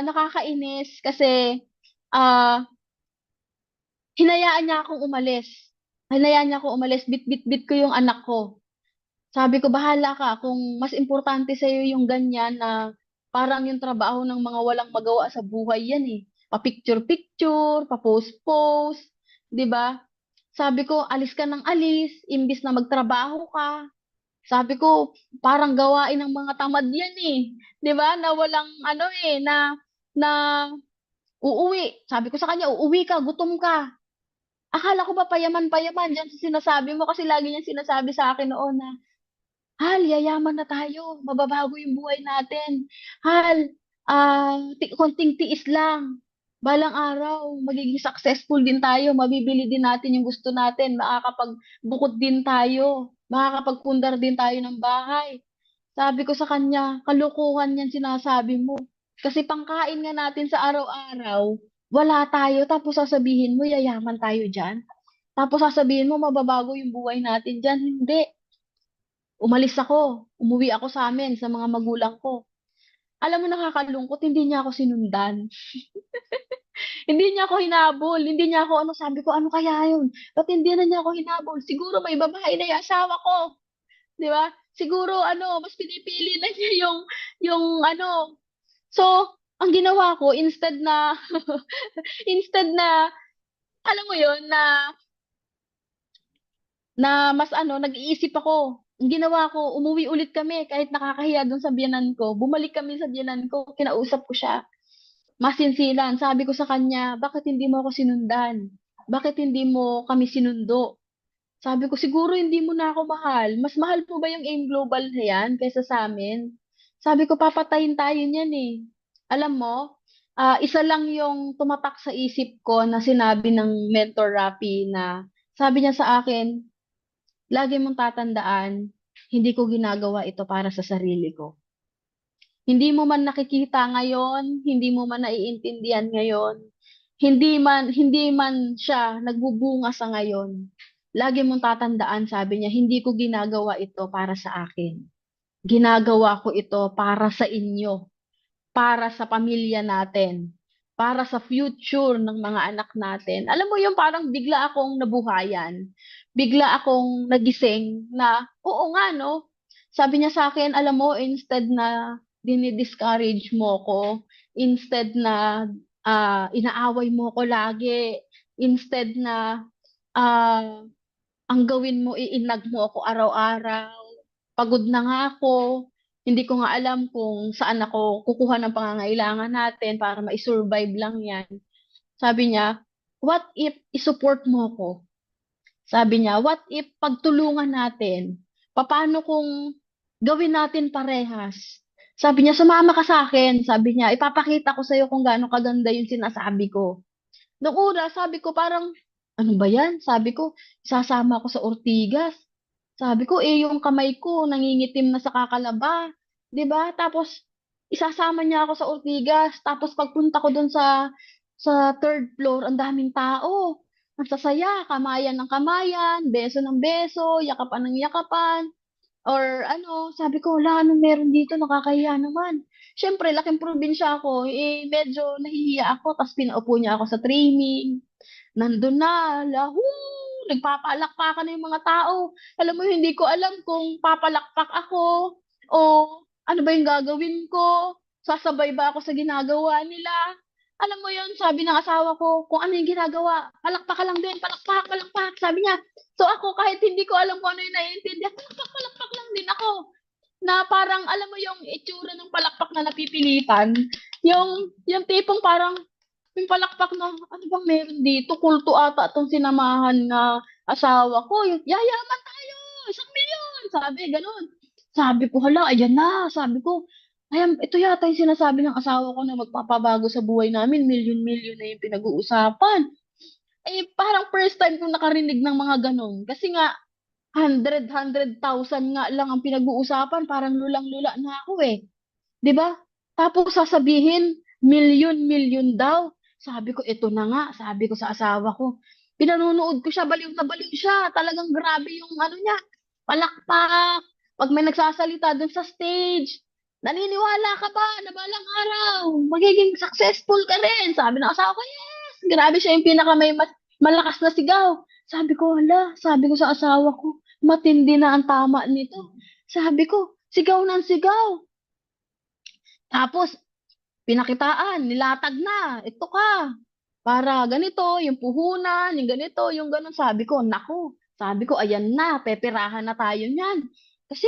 nakakainis kasi ah, hinayaan niya akong umalis. Hinayaan niya akong umalis, bit ko yung anak ko. Sabi ko, bahala ka kung mas importante sa'yo yung ganyan na parang yung trabaho ng mga walang magawa sa buhay yan eh. Pa-picture-picture, pa-post-post, 'di ba? Sabi ko, alis ka ng alis, imbis na magtrabaho ka. Sabi ko, parang gawain ng mga tamad yan eh. 'Di ba? Na walang ano eh, na uuwi. Sabi ko sa kanya, uuwi ka, gutom ka. Akala ko ba payaman-payaman dyan sa sinasabi mo kasi lagi niyang sinasabi sa akin noon na, Hal, yayaman na tayo, mababago yung buhay natin. Hal, konting tiis lang. Balang araw, magiging successful din tayo, mabibili din natin yung gusto natin, makakapagbukod din tayo, makakapagpundar din tayo ng bahay. Sabi ko sa kanya, kalukuhan yan sinasabi mo. Kasi pangkain nga natin sa araw-araw, wala tayo, tapos sasabihin mo, yayaman tayo dyan. Tapos sasabihin mo, mababago yung buhay natin dyan. Hindi. Umalis ako. Umuwi ako sa amin, sa mga magulang ko. Alam mo, nakakalungkot, hindi niya ako sinundan. Hindi niya ako hinabol. Hindi niya ako, ano, sabi ko, ano kaya yun? Ba't hindi na niya ako hinabol? Siguro may babae na yung asawa ko. Di ba? Siguro, ano, mas pinipili na niya yung, ano. So, ang ginawa ko, instead na, alam mo yun, na mas ano, nag-iisip ako. Ang ginawa ko, umuwi ulit kami kahit nakakahiya doon sa biyanan ko. Bumalik kami sa biyanan ko, kinausap ko siya. Masinsinan, sabi ko sa kanya, bakit hindi mo ako sinundan? Bakit hindi mo kami sinundo? Sabi ko, siguro hindi mo na ako mahal. Mas mahal po ba yung AIM Global na yan kaysa sa amin? Sabi ko, papatayin tayo niyan eh. Alam mo, isa lang yung tumatak sa isip ko na sinabi ng mentor Rapi na sabi niya sa akin, lagi mong tatandaan, hindi ko ginagawa ito para sa sarili ko. Hindi mo man nakikita ngayon, hindi mo man naiintindihan ngayon, hindi man siya nagbubunga sa ngayon. Lagi mong tatandaan, sabi niya, hindi ko ginagawa ito para sa akin. Ginagawa ko ito para sa inyo, para sa pamilya natin, para sa future ng mga anak natin. Alam mo yung parang bigla akong nabuhayan, bigla akong nagising na, oo nga no, sabi niya sa akin, alam mo, instead na dinidiscourage mo ko, instead na inaaway mo ko lagi, instead na ah, ang gawin mo, iinag mo ako araw-araw. Pagod na nga ako. Hindi ko nga alam kung saan ako kukuha ng pangangailangan natin para ma-survive lang yan. Sabi niya, what if isupport mo ko? Sabi niya, what if pagtulungan natin? Paano kung gawin natin parehas? Sabi niya, sumama ka sa akin. Sabi niya, ipapakita ko sa'yo kung gaano kaganda yung sinasabi ko. Noong una, sabi ko parang, ano ba yan? Sabi ko, sasama ako sa Ortigas. Sabi ko, eh, yung kamay ko nangingitim na sa kakalaba. 'Di ba? Tapos, isasama niya ako sa Ortigas. Tapos, pagpunta ko dun sa third floor, ang daming tao. Ang sasaya, kamayan ng kamayan, beso ng beso, yakapan ng yakapan. Or ano, sabi ko, wala, anong meron dito, nakakahiya naman. Siyempre, laking probinsya ako, eh, medyo nahihiya ako, tapos pinaupo niya ako sa training. Nandun na, lahu, nagpapalakpakan na yung mga tao. Alam mo, hindi ko alam kung papalakpak ako o ano ba yung gagawin ko. Sasabay ba ako sa ginagawa nila? Alam mo yun, sabi ng asawa ko, kung ano yung ginagawa, palakpak ka lang din, palakpak, palakpak. Sabi niya, so ako kahit hindi ko alam kung ano yung naiintindihan, palakpak, palakpak lang din ako. Na parang, alam mo yung itsura ng palakpak na napipilitan, yung tipong parang, yung palakpak na, ano bang meron dito? Kulto ata itong sinamahan na asawa ko. Yung, yayaman tayo! 1 milyon! Sabi, ganun. Sabi ko, hala, ayan na. Sabi ko, ayan, ito yata yung sinasabi ng asawa ko na magpapabago sa buhay namin. Milyon-milyon na yung pinag-uusapan. Eh, parang first time kong nakarinig ng mga ganun. Kasi nga, 100,000 nga lang ang pinag-uusapan. Parang lulang-lula na ako eh. 'Di ba? Tapos sasabihin, milyon-milyon daw. Sabi ko, ito na nga. Sabi ko sa asawa ko. Pinanonood ko siya, baliw na baliw siya. Talagang grabe yung ano niya. Palakpak. Pag may nagsasalita dun sa stage, naniniwala ka ba na balang araw, magiging successful ka rin? Sabi ng asawa ko, yes! Grabe siya yung pinaka may malakas na sigaw. Sabi ko, hala, sabi ko sa asawa ko, matindi na ang tama nito. Sabi ko, sigaw ng sigaw. Tapos, pinakitaan, nilatag na, ito ka. Para ganito, yung puhunan, yung ganito, yung ganun. Sabi ko, naku, sabi ko, ayan na, peperahan na tayo niyan. Kasi,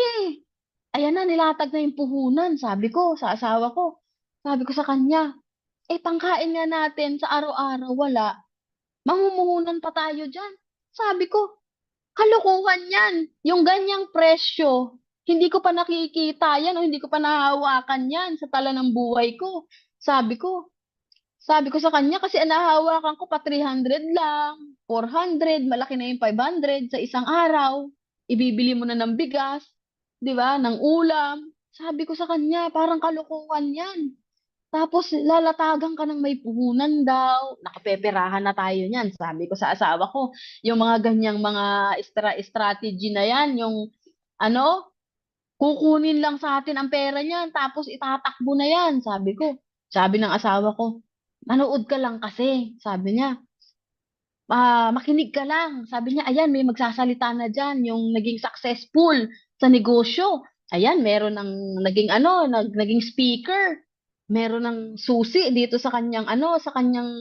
ayan na, nilatag na yung puhunan. Sabi ko, sa asawa ko, sabi ko sa kanya, eh, pangkain nga natin sa araw-araw, wala. Mamumuhunan pa tayo dyan. Sabi ko, kalokohan yan. Yung ganyang presyo, hindi ko pa nakikita yan o hindi ko pa nahahawakan yan sa tala ng buhay ko. Sabi ko, sabi ko sa kanya kasi nahahawakan ko pa 300 lang, 400, malaki na yung 500 sa isang araw. Ibibili mo na ng bigas, 'di ba? Ng ulam. Sabi ko sa kanya, parang kalokohan yan. Tapos lalatagan ka ng may puhunan daw. Nakapeperahan na tayo niyan. Sabi ko sa asawa ko, yung mga ganyang mga strategy na yan, yung ano, kukunin lang sa atin ang pera niyan, tapos itatakbo na yan. Sabi ko, sabi ng asawa ko, manood ka lang kasi. Sabi niya, makinig ka lang. Sabi niya, ayan, may magsasalita na dyan, yung naging successful sa negosyo. Ayan, meron ng naging ano, naging speaker. Meron ng susi dito sa kanyang ano, sa kanyang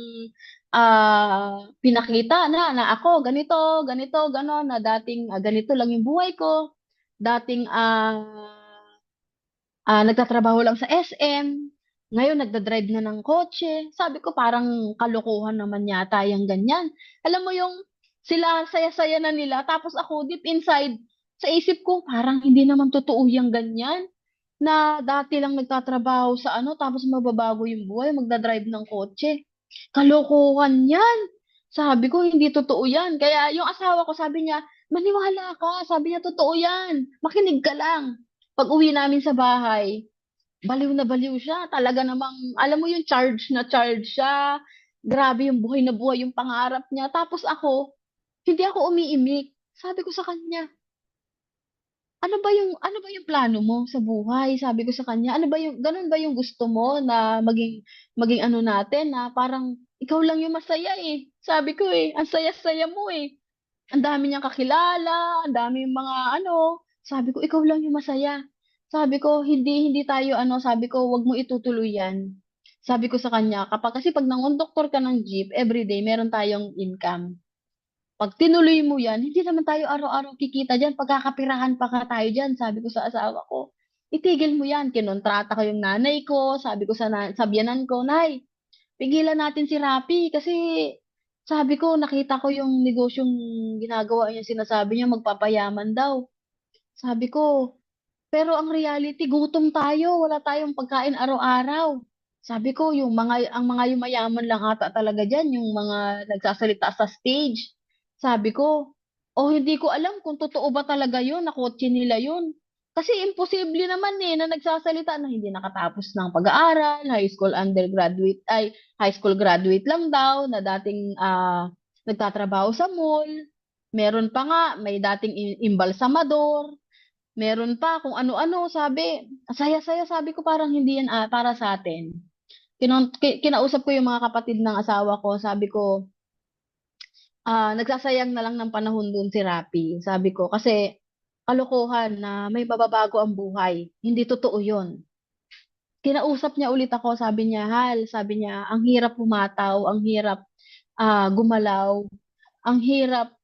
pinakita na ako ganito, ganito, gano'n na dating ganito lang yung buhay ko. Dating nagtatrabaho lang sa SM. Ngayon, nagdadrive na ng kotse. Sabi ko, parang kalokohan naman yata yung ganyan. Alam mo yung sila saya-saya na nila. Tapos ako, deep inside, sa isip ko, parang hindi naman totoo yung ganyan. Na dati lang nagtatrabaho sa ano, tapos mababago yung buhay, magdadrive ng kotse. Kalokohan yan. Sabi ko, hindi totoo yan. Kaya yung asawa ko, sabi niya, maniwala ka. Sabi niya, totoo yan. Makinig ka lang. Pag uwi namin sa bahay, baliw na baliw siya. Talaga namang, alam mo yung charge na charge siya. Grabe yung buhay na buhay, yung pangarap niya. Tapos ako, hindi ako umiimik. Sabi ko sa kanya, ano ba yung plano mo sa buhay? Sabi ko sa kanya, ano ba yung, ganun ba yung gusto mo na maging ano natin na parang ikaw lang yung masaya eh. Sabi ko eh, ang saya-saya mo eh. Ang dami niyang kakilala, ang dami mga ano. Sabi ko, ikaw lang yung masaya. Sabi ko, hindi tayo ano, sabi ko, wag mo itutuloy yan. Sabi ko sa kanya, kapag kasi pag nangondoktor ka ng jeep, everyday meron tayong income. Pag tinuloy mo yan, hindi naman tayo araw-araw kikita dyan. Pagkakapirahan pa ka tayo dyan, sabi ko sa asawa ko. Itigil mo yan. Kinontrata ko yung nanay ko. Sabi ko sa biyanan ko, Nay, pigilan natin si Rapi kasi sabi ko, nakita ko yung negosyong ginagawa niya. Sinasabi niya magpapayaman daw. Sabi ko, pero ang reality, gutom tayo. Wala tayong pagkain araw-araw. Sabi ko, ang mga yumayaman lang ata talaga dyan, yung mga nagsasalita sa stage. Sabi ko, O hindi ko alam kung totoo ba talaga yun, na kotse nila yun. Kasi imposible naman na nagsasalita na hindi nakatapos ng pag-aaral, high school graduate lang daw, na dating nagtatrabaho sa mall. Meron pa nga, may dating imbalsamador. Meron pa kung ano-ano, sabi. Saya-saya, sabi ko parang hindi yan para sa atin. Kinausap ko yung mga kapatid ng asawa ko, sabi ko, nagsasayang na lang ng panahon dun si Rapi. Sabi ko, kasi kalokohan na may mababago ang buhay. Hindi totoo yun. Kinausap niya ulit ako, sabi niya, Hal, sabi niya, ang hirap humataw, ang hirap gumalaw, ang hirap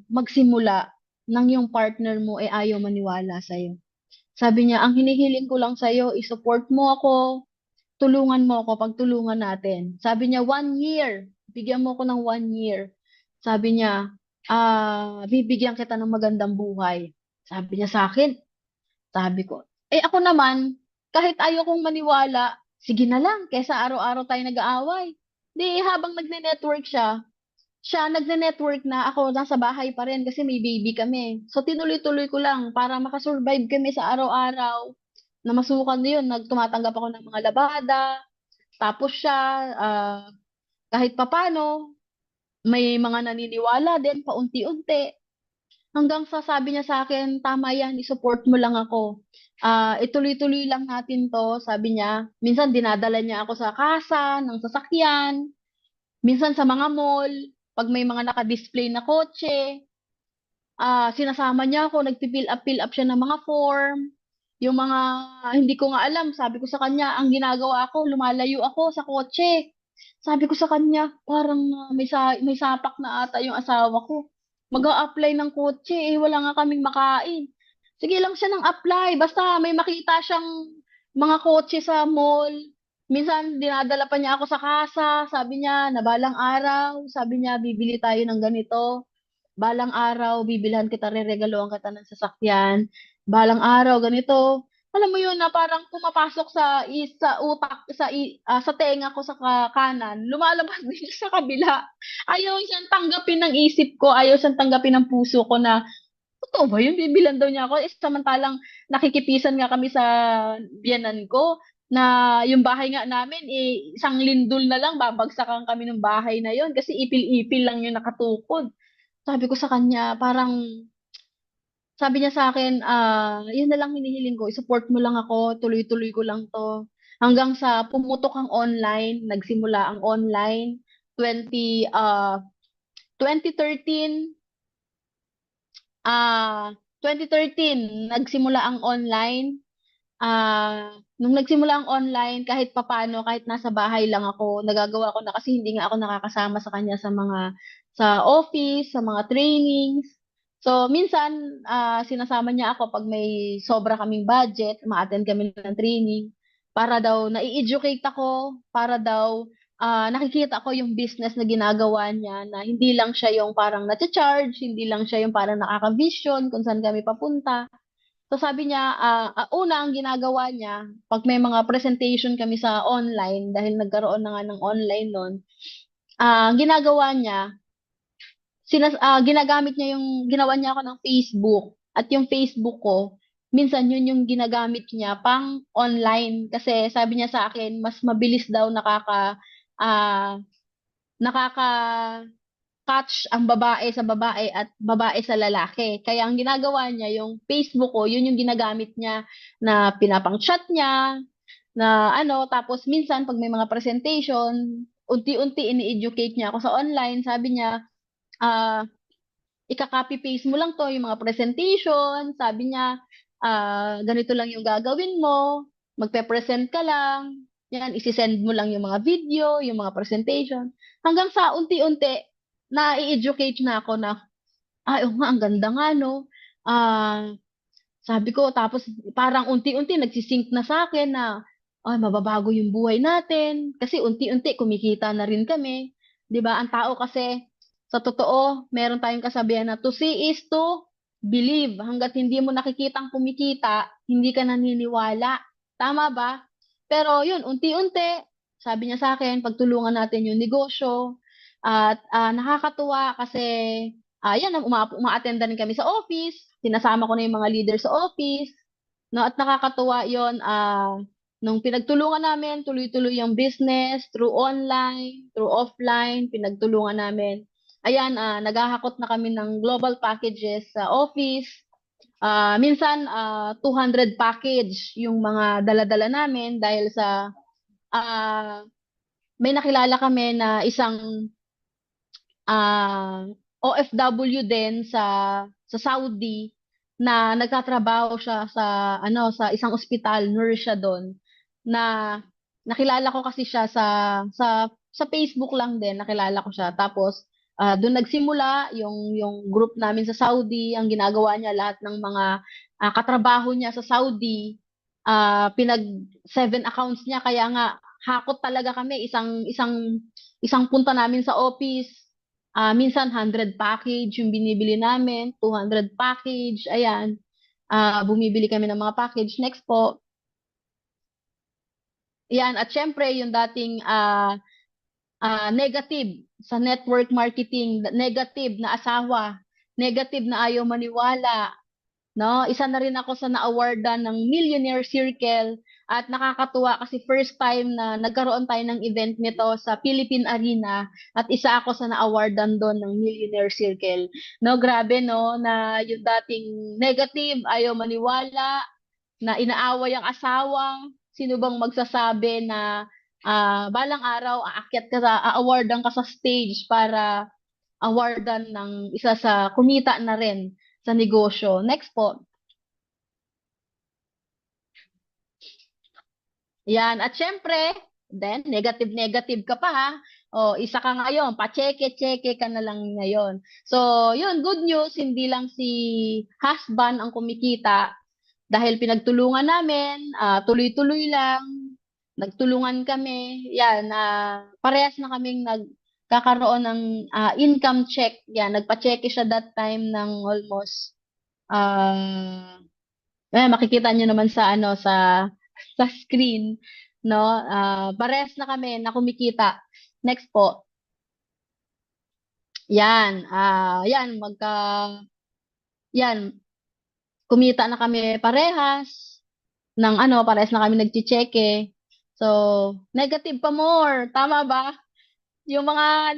magsimula nang yung partner mo ay ayaw maniwala sa'yo. Sabi niya, ang hinihiling ko lang sa'yo, isupport mo ako, tulungan mo ako, pagtulungan natin. Sabi niya, 1 year. Bigyan mo ako ng 1 year. Sabi niya, bibigyan kita ng magandang buhay. Sabi niya sa akin, sabi ko, ako naman, kahit ayaw kong maniwala, sige na lang, kesa araw-araw tayo nag-aaway. Di, habang nagne-network siya nagne-network na ako nasa bahay pa rin kasi may baby kami. So, tinuloy-tuloy ko lang para makasurvive kami sa araw-araw. Na masukan yun, nagtumatanggap ako ng mga labada. Tapos siya, kahit papano, may mga naniniwala din paunti-unti. Hanggang sa sabi niya sa akin, tama yan, isupport mo lang ako. Ituloy-tuloy lang natin to, sabi niya. Minsan dinadala niya ako sa kasa, ng sasakyan, minsan sa mga mall, pag may mga naka-display na kotse, sinasama niya ako, fill up siya ng mga form. Yung mga hindi ko nga alam, sabi ko sa kanya, ang ginagawa ko, lumalayo ako sa kotse. Sabi ko sa kanya, parang may sapak na ata yung asawa ko. Mag-a-apply ng kotse, wala nga kaming makain. Sige lang siya ng apply, basta may makita siyang mga kotse sa mall. Minsan, dinadala pa niya ako sa kasa. Sabi niya, na balang araw, sabi niya, bibili tayo ng ganito. Balang araw, bibilhan kita, reregaluhan kita ng sasakyan. Balang araw, ganito. Alam mo yun na parang pumapasok sa utak, sa tenga ko sa kanan, lumalabas din sa kabila. Ayaw siyang tanggapin ng isip ko, ayaw siyang tanggapin ng puso ko na, totoo ba yun? Bibilan daw niya ako. Samantalang nakikipisan nga kami sa biyanan ko na yung bahay nga namin, isang lindol na lang, babagsakan kami ng bahay na yon kasi ipil-ipil lang yung nakatukod. Sabi ko sa kanya, parang, sabi niya sa akin, yun na lang hinihiling ko, support mo lang ako, tuloy-tuloy ko lang to. Hanggang sa pumutok ang online, nagsimula ang online, 20, 2013, 2013, nagsimula ang online. Nung nagsimula ang online, kahit papano, kahit nasa bahay lang ako, nagagawa ko na kasi hindi nga ako nakakasama sa kanya sa office, sa mga trainings. So, minsan, sinasama niya ako pag may sobra kaming budget, ma-attend kami ng training, para daw nai-educate ako, para daw nakikita ko yung business na ginagawa niya, na hindi lang siya yung parang nati-charge, hindi lang siya yung parang nakaka-vision kung saan kami papunta. So sabi niya, una ang ginagawa niya, pag may mga presentation kami sa online, dahil nagkaroon na nga ng online nun, ang ginagawa niya, ginagamit niya ginawa niya ako ng Facebook. At yung Facebook ko, minsan yun yung ginagamit niya pang online. Kasi sabi niya sa akin, mas mabilis daw ah, nakaka catch ang babae sa babae at babae sa lalaki. Kaya ang ginagawa niya, yung Facebook ko, yun yung ginagamit niya na pinapang-chat niya, na tapos minsan pag may mga presentation, unti-unti ini-educate niya ako sa online. Sabi niya, ah, ika-copy paste mo lang to, yung mga presentation. Sabi niya, ganito lang yung gagawin mo, magpe-present ka lang, yan, isi-send mo lang yung mga video, yung mga presentation. Hanggang sa unti-unti, na-educate na ako na, oo nga, ang ganda nga, no? Ah, sabi ko, tapos parang unti-unti nagsisync na sa akin na, ay, mababago yung buhay natin. Kasi unti-unti kumikita na rin kami. 'Di ba? Ang tao kasi, sa totoo, meron tayong kasabihan na to see is to believe. Hanggat hindi mo nakikitang kumikita, hindi ka naniniwala. Tama ba? Pero yun, unti-unti, sabi niya sa akin, pagtulungan natin yung negosyo. At nakakatuwa kasi yan, uma-attend din kami sa office, sinasama ko na yung mga leader sa office, no, at nakakatuwa yon, nung pinagtulungan namin, tuloy-tuloy yung business, through online, through offline, pinagtulungan namin. Ayan, naghahakot na kami ng global packages sa office. Minsan, 200 package yung mga dala-dala namin dahil sa, ah, may nakilala kami na isang OFW din sa Saudi na nagtatrabaho siya sa isang ospital, nurse siya doon, na nakilala ko kasi siya sa Facebook lang din, nakilala ko siya. Tapos doon nagsimula yung group namin sa Saudi. Ang ginagawa niya, lahat ng mga katrabaho niya sa Saudi, pinag 7 accounts niya, kaya nga hakot talaga kami, isang punta namin sa office. Minsan 100 package yung binibili namin, 200 package, ayan. Bumibili kami ng mga package. Next po. Yan, at syempre yung dating negative sa network marketing, negative na asawa, negative na ayaw maniwala, no? Isa na rin ako sa na-awardan ng Millionaire Circle, at nakakatuwa kasi first time na nagkaroon tayo ng event nito sa Philippine Arena, at isa ako sa na-awardan doon ng Millionaire Circle. No, grabe no, na yung dating negative, ayaw maniwala, na inaaway ang asawa, sino bang magsasabi na balang araw aakyat ka awardan ka sa stage para awardan ng isa sa kumita na rin sa negosyo. Next po. Yan. At syempre, then, negative ka pa ha. O, isa ka ngayon, pa-cheque ka na lang ngayon. So, yun, good news, hindi lang si husband ang kumikita dahil pinagtulungan namin, tuloy-tuloy lang, nagtulungan kami, yan, parehas na kaming nagkakaroon ng income check. Yan, nagpa-cheque siya that time ng almost, makikita nyo naman sa sa screen, no? Parehas na kami na kumikita. Next po. Yan, yan, kumita na kami parehas ng parehas na kami nagchicheke. So, negative pa more, tama ba? Yung mga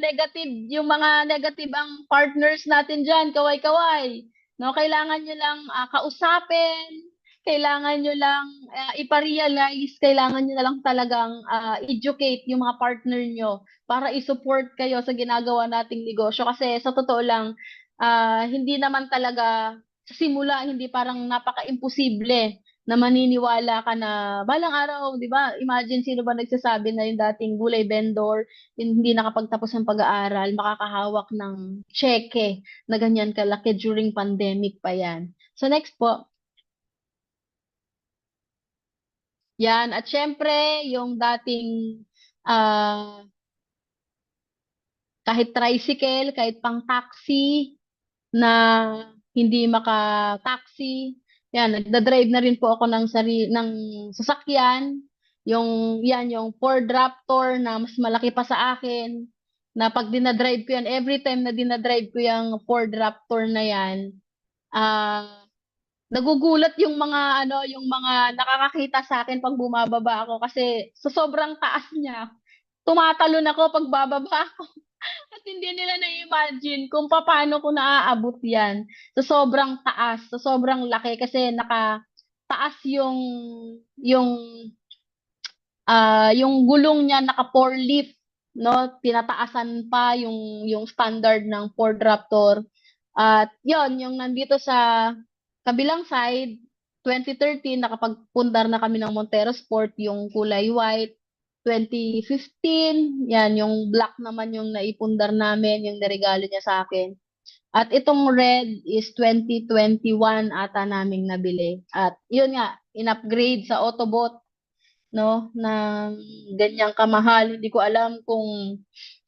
negative ang partners natin diyan, kaway-kaway. No, kailangan nyo lang kausapin, kailangan nyo lang ipa-realize, kailangan nyo na lang talagang educate yung mga partner nyo para i-support kayo sa ginagawa nating negosyo. Kasi sa totoo lang, hindi naman talaga sa simula, hindi parang napaka-imposible na maniniwala ka na balang araw, 'di ba? Imagine sino ba nagsasabi na yung dating gulay vendor, hindi nakapagtapos ng pag-aaral, makakahawak ng cheque na ganyan kalaki during pandemic pa yan. So next po. Yan. At syempre, yung dating ah, kahit tricycle, kahit pang taxi na hindi maka-taxi, yan, nagda-drive na rin po ako ng sasakyan. Yung Ford Raptor na mas malaki pa sa akin, na pag dinadrive ko yan, every time na dinadrive ko yung Ford Raptor na yan, nagugulat yung mga nakakakita sa akin pag bumababa ako kasi sa sobrang taas niya, tumatalon ako pag bababa ako. At hindi nila na-imagine kung paano ko naaabot yan. Sa sobrang taas, sa sobrang laki kasi nakataas yung yung gulong niya naka four leaf, no? Tinataasan pa yung standard ng Ford Raptor. At yon, yung nandito sa kabilang side, 2013 nakapagpundar na kami ng Montero Sport, yung kulay white. 2015, yan, yung black naman yung naipundar namin, yung niregalo niya sa akin. At itong red is 2021 ata naming nabili. At yun nga, in-upgrade sa Autobot, no, ng ganyang kamahal. Hindi ko alam kung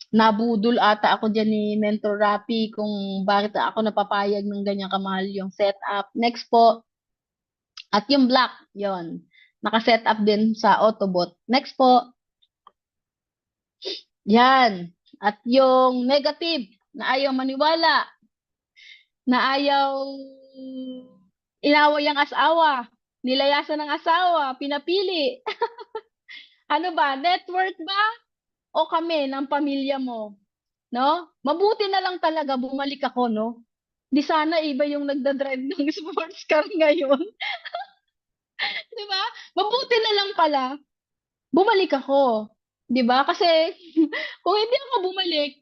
nabudol ata ako dyan ni Mentor Rapi kung bakit ako napapayag ng ganyang kamahal yung setup. Next po. At yung black, yon, naka-set up din sa Autobot. Next po. Yan. At yung negative na ayaw maniwala. na ayaw inaway ang asawa, nilayasan ng asawa, pinapili. Ano ba, network ba o kami ng pamilya mo, no? Mabuti na lang talaga bumalik ako, no? Di sana iba yung nagdadrive ng sports car ngayon, di ba? Mabuti na lang pala bumalik ako, di ba? Kasi kung hindi ako bumalik,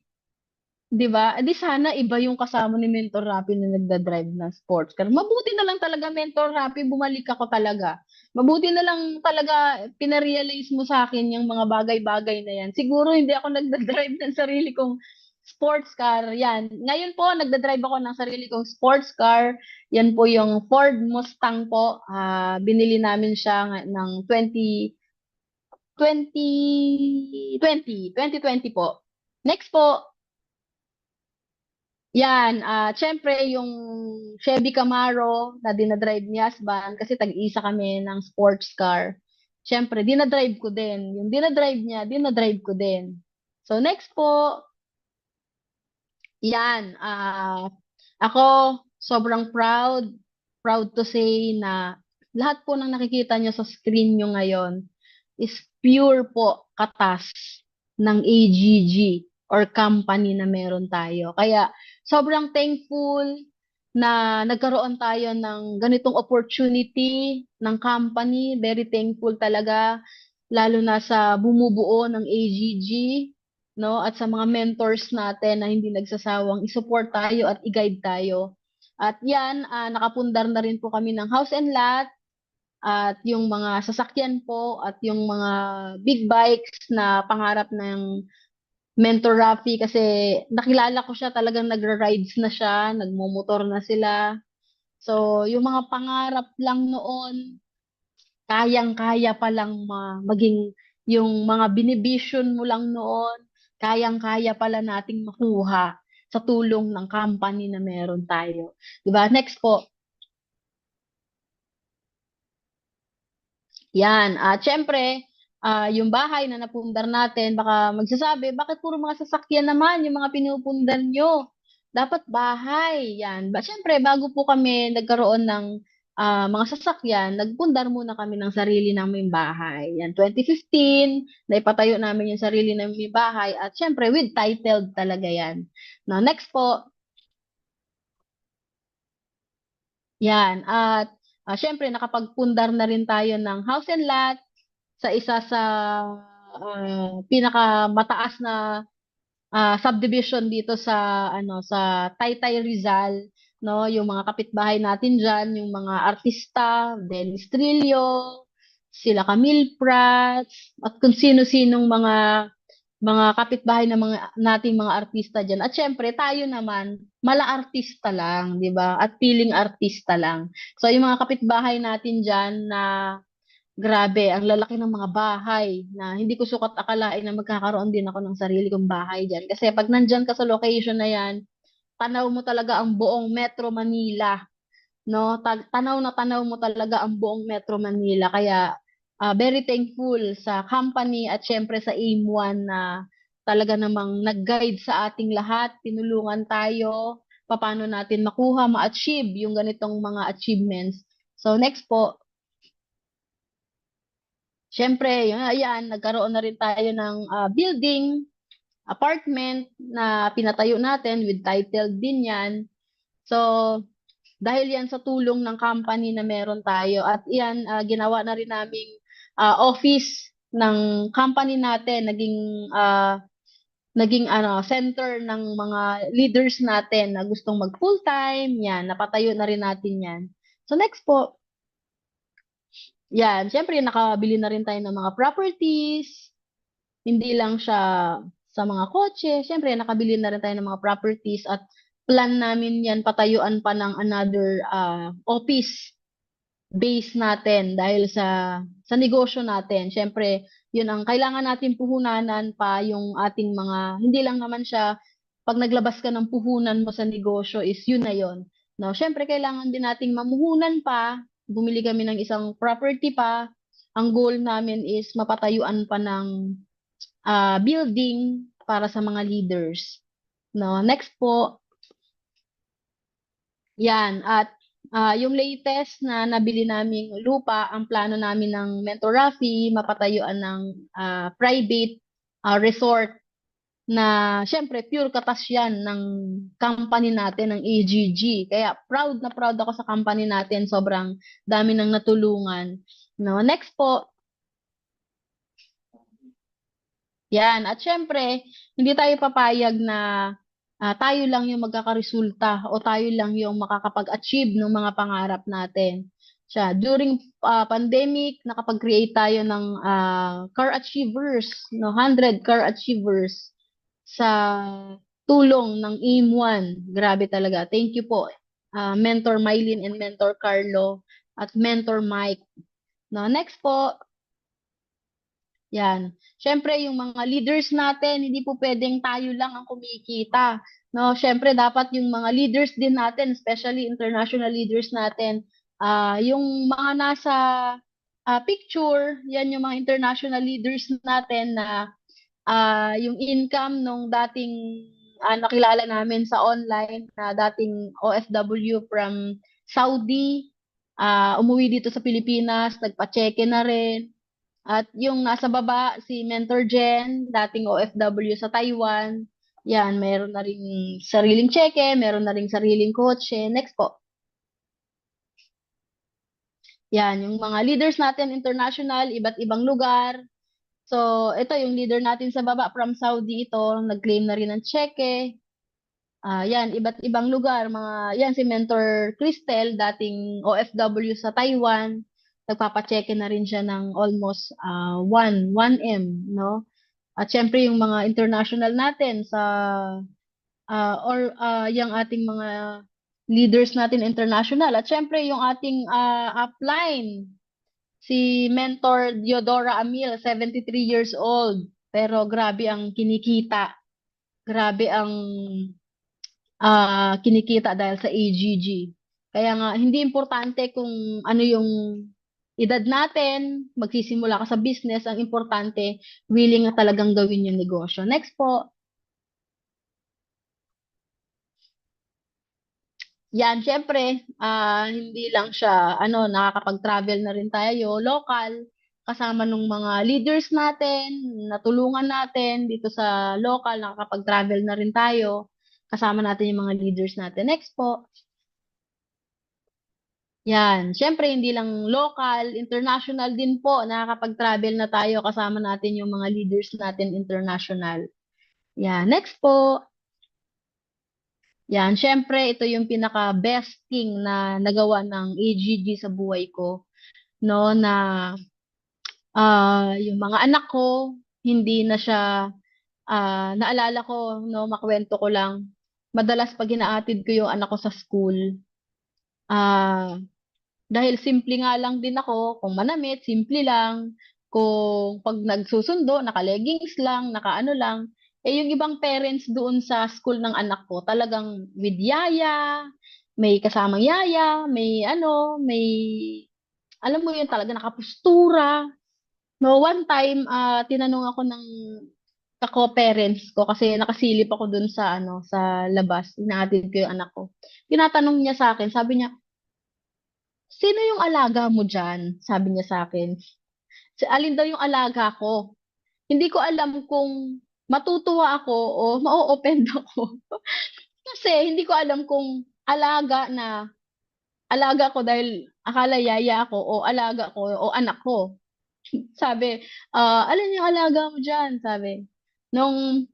'di ba? Di sana iba yung kasama ni Mentor Rapi na nagda-drive ng sports car. Mabuti na lang talaga Mentor Rapi, bumalik ako talaga. Mabuti na lang talaga pinarealize mo sa akin yung mga bagay-bagay na yan. Siguro hindi ako nagda-drive ng sarili kong sports car. Yan. Ngayon po, nagda-drive ako ng sarili kong sports car. Yan po yung Ford Mustang po. Binili namin siya ng 2020 po. Next po, yan, syempre yung Chevy Camaro na dinadrive ni husband kasi tag-isa kami ng sports car. Syempre, dinadrive ko din. Yung dinadrive niya, dinadrive ko din. So next po, yan, ako sobrang proud to say na lahat po ng nakikita nyo sa screen nyo ngayon is pure po katas ng AGG or company na meron tayo. Kaya sobrang thankful na nagkaroon tayo ng ganitong opportunity ng company. Very thankful talaga, lalo na sa bumubuo ng AGG, no? At sa mga mentors natin na hindi nagsasawang i-support tayo at i-guide tayo. At yan, nakapundar na rin po kami ng house and lot at yung mga sasakyan po at yung mga big bikes na pangarap ng Mentor Rafi kasi nakilala ko siya, talagang nagra-rides na siya, nagmomotor na sila. So, yung mga pangarap lang noon, kayang-kaya pa lang maging yung mga binibisyon mo lang noon, kayang-kaya pala nating makuha sa tulong ng company na meron tayo. 'Di ba? Next po. Yan. At syempre, yung bahay na napundar natin, baka magsasabi, bakit puro mga sasakyan naman yung mga pinupundar nyo? Dapat bahay. Yan. Syempre, bago po kami nagkaroon ng mga sasakyan, nagpundar muna kami ng sarili naming bahay. Yan, 2015, naipatayo namin yung sarili naming bahay. At syempre, with titled talaga yan. Now, next po, yan. At syempre, nakapagpundar na rin tayo ng house and lot sa isa sa pinakamataas na subdivision dito sa sa Taytay Rizal, no, yung mga kapitbahay natin diyan, yung mga artista, Dennis Trillo, sila Camille Prats, at kung sino-sinong mga kapitbahay ng mga nating mga artista diyan. At syempre tayo naman mala artista lang, 'di ba? At piling artista lang. So yung mga kapitbahay natin diyan na grabe, ang lalaki ng mga bahay na hindi ko sukat akalain na magkakaroon din ako ng sarili kong bahay diyan. Kasi pag nandyan ka sa location na yan, tanaw mo talaga ang buong Metro Manila, no? Tanaw na tanaw mo talaga ang buong Metro Manila. Kaya very thankful sa company at syempre sa AIM1 na talaga namang nag-guide sa ating lahat, tinulungan tayo paano natin makuha, ma-achieve yung ganitong mga achievements. So next po, siyempre, yun, ayan, nagkaroon na rin tayo ng building, apartment na pinatayo natin with title din yan. So, dahil yan sa tulong ng company na meron tayo at yan, ginawa na rin naming office ng company natin, naging center ng mga leaders natin na gustong mag full-time, yan, napatayo na rin natin yan. So next po, yan, syempre nakabili na rin tayo ng mga properties, hindi lang siya sa mga kotse. Siyempre, nakabili na rin tayo ng mga properties at plan namin yan patayuan pa ng another office base natin dahil sa negosyo natin. Siyempre, yun ang kailangan natin puhunanan pa yung ating mga, hindi lang naman siya, pag naglabas ka ng puhunan mo sa negosyo is yun na yun. No, siyempre, kailangan din nating mamuhunan pa, bumili kami ng isang property pa. Ang goal namin is mapatayuan pa ng building para sa mga leaders. No, next po, Yan, at yung latest na nabili naming lupa, ang plano namin ng Mentor Rafi, mapatayuan ng private resort na syempre pure katas yan ng company natin, ng AGG. Kaya proud na proud ako sa company natin. Sobrang dami nang natulungan. No, next po, yan. At syempre, hindi tayo papayag na tayo lang yung magkakaresulta o tayo lang yung makakapag-achieve ng mga pangarap natin. During pandemic, nakapag-create tayo ng car achievers, no, 100 car achievers sa tulong ng AIM 1. Grabe talaga. Thank you po, Mentor Mylene and Mentor Carlo at Mentor Mike. No, next po, yan. Siyempre, yung mga leaders natin, hindi po pwedeng tayo lang ang kumikita. No, siyempre dapat yung mga leaders din natin, especially international leaders natin, yung mga nasa picture, yan yung mga international leaders natin na yung income nung dating nakilala namin sa online na dating OFW from Saudi, umuwi dito sa Pilipinas, nagpa-check na rin. At yung nasa baba, si Mentor Jen, dating OFW sa Taiwan. Yan, meron na ring sariling cheque, meron na ring sariling kotse. Next po. Yan, yung mga leaders natin international, iba't ibang lugar. So, ito yung leader natin sa baba from Saudi ito, nag-claim na rin ng cheque. Yan, iba't ibang lugar. Yan, si Mentor Cristel, dating OFW sa Taiwan. Nagpapacheque na rin siya ng almost 1M, no? At syempre yung mga international natin sa yung ating mga leaders natin international. At syempre yung ating upline, si Mentor Diodora Amil, 73 years old. Pero grabe ang kinikita. Grabe ang kinikita dahil sa AGG. Kaya nga, hindi importante kung ano yung edad natin, magsisimula ka sa business, ang importante, willing na talagang gawin yung negosyo. Next po. Yan, syempre, hindi lang siya, nakakapag-travel na rin tayo, local, kasama nung mga leaders natin, natulungan natin dito sa local, nakakapag-travel na rin tayo, kasama natin yung mga leaders natin. Next po. Yan, syempre, hindi lang local, international din po, nakakapag-travel na tayo, kasama natin yung mga leaders natin international. Yan, next po. Yan, syempre, ito yung pinaka-best thing na nagawa ng AGG sa buhay ko, no, na yung mga anak ko, hindi na siya, naalala ko, no, makwento ko lang, madalas pag hinaatid ko yung anak ko sa school, ah, dahil simple nga lang din ako, kung manamit, simple lang, kung pag nagsusundo, naka-leggings lang, naka-ano lang, yung ibang parents doon sa school ng anak ko, talagang with yaya, may kasamang yaya, may may, alam mo yun talaga nakapustura. No, one time, tinanong ako ng kako-parents ko kasi nakasilip ako dun sa sa labas, inaatid ko yung anak ko. Tinatanong niya sa akin, sabi niya, "Sino yung alaga mo diyan?" Sabi niya sa akin. Alin daw yung alaga ko. Hindi ko alam kung matutuwa ako o ma-o-offend ako. Kasi hindi ko alam kung alaga ko dahil akala yaya ako o alaga ko o anak ko. Sabi, "Alin yung alaga mo diyan?" Sabi. Nung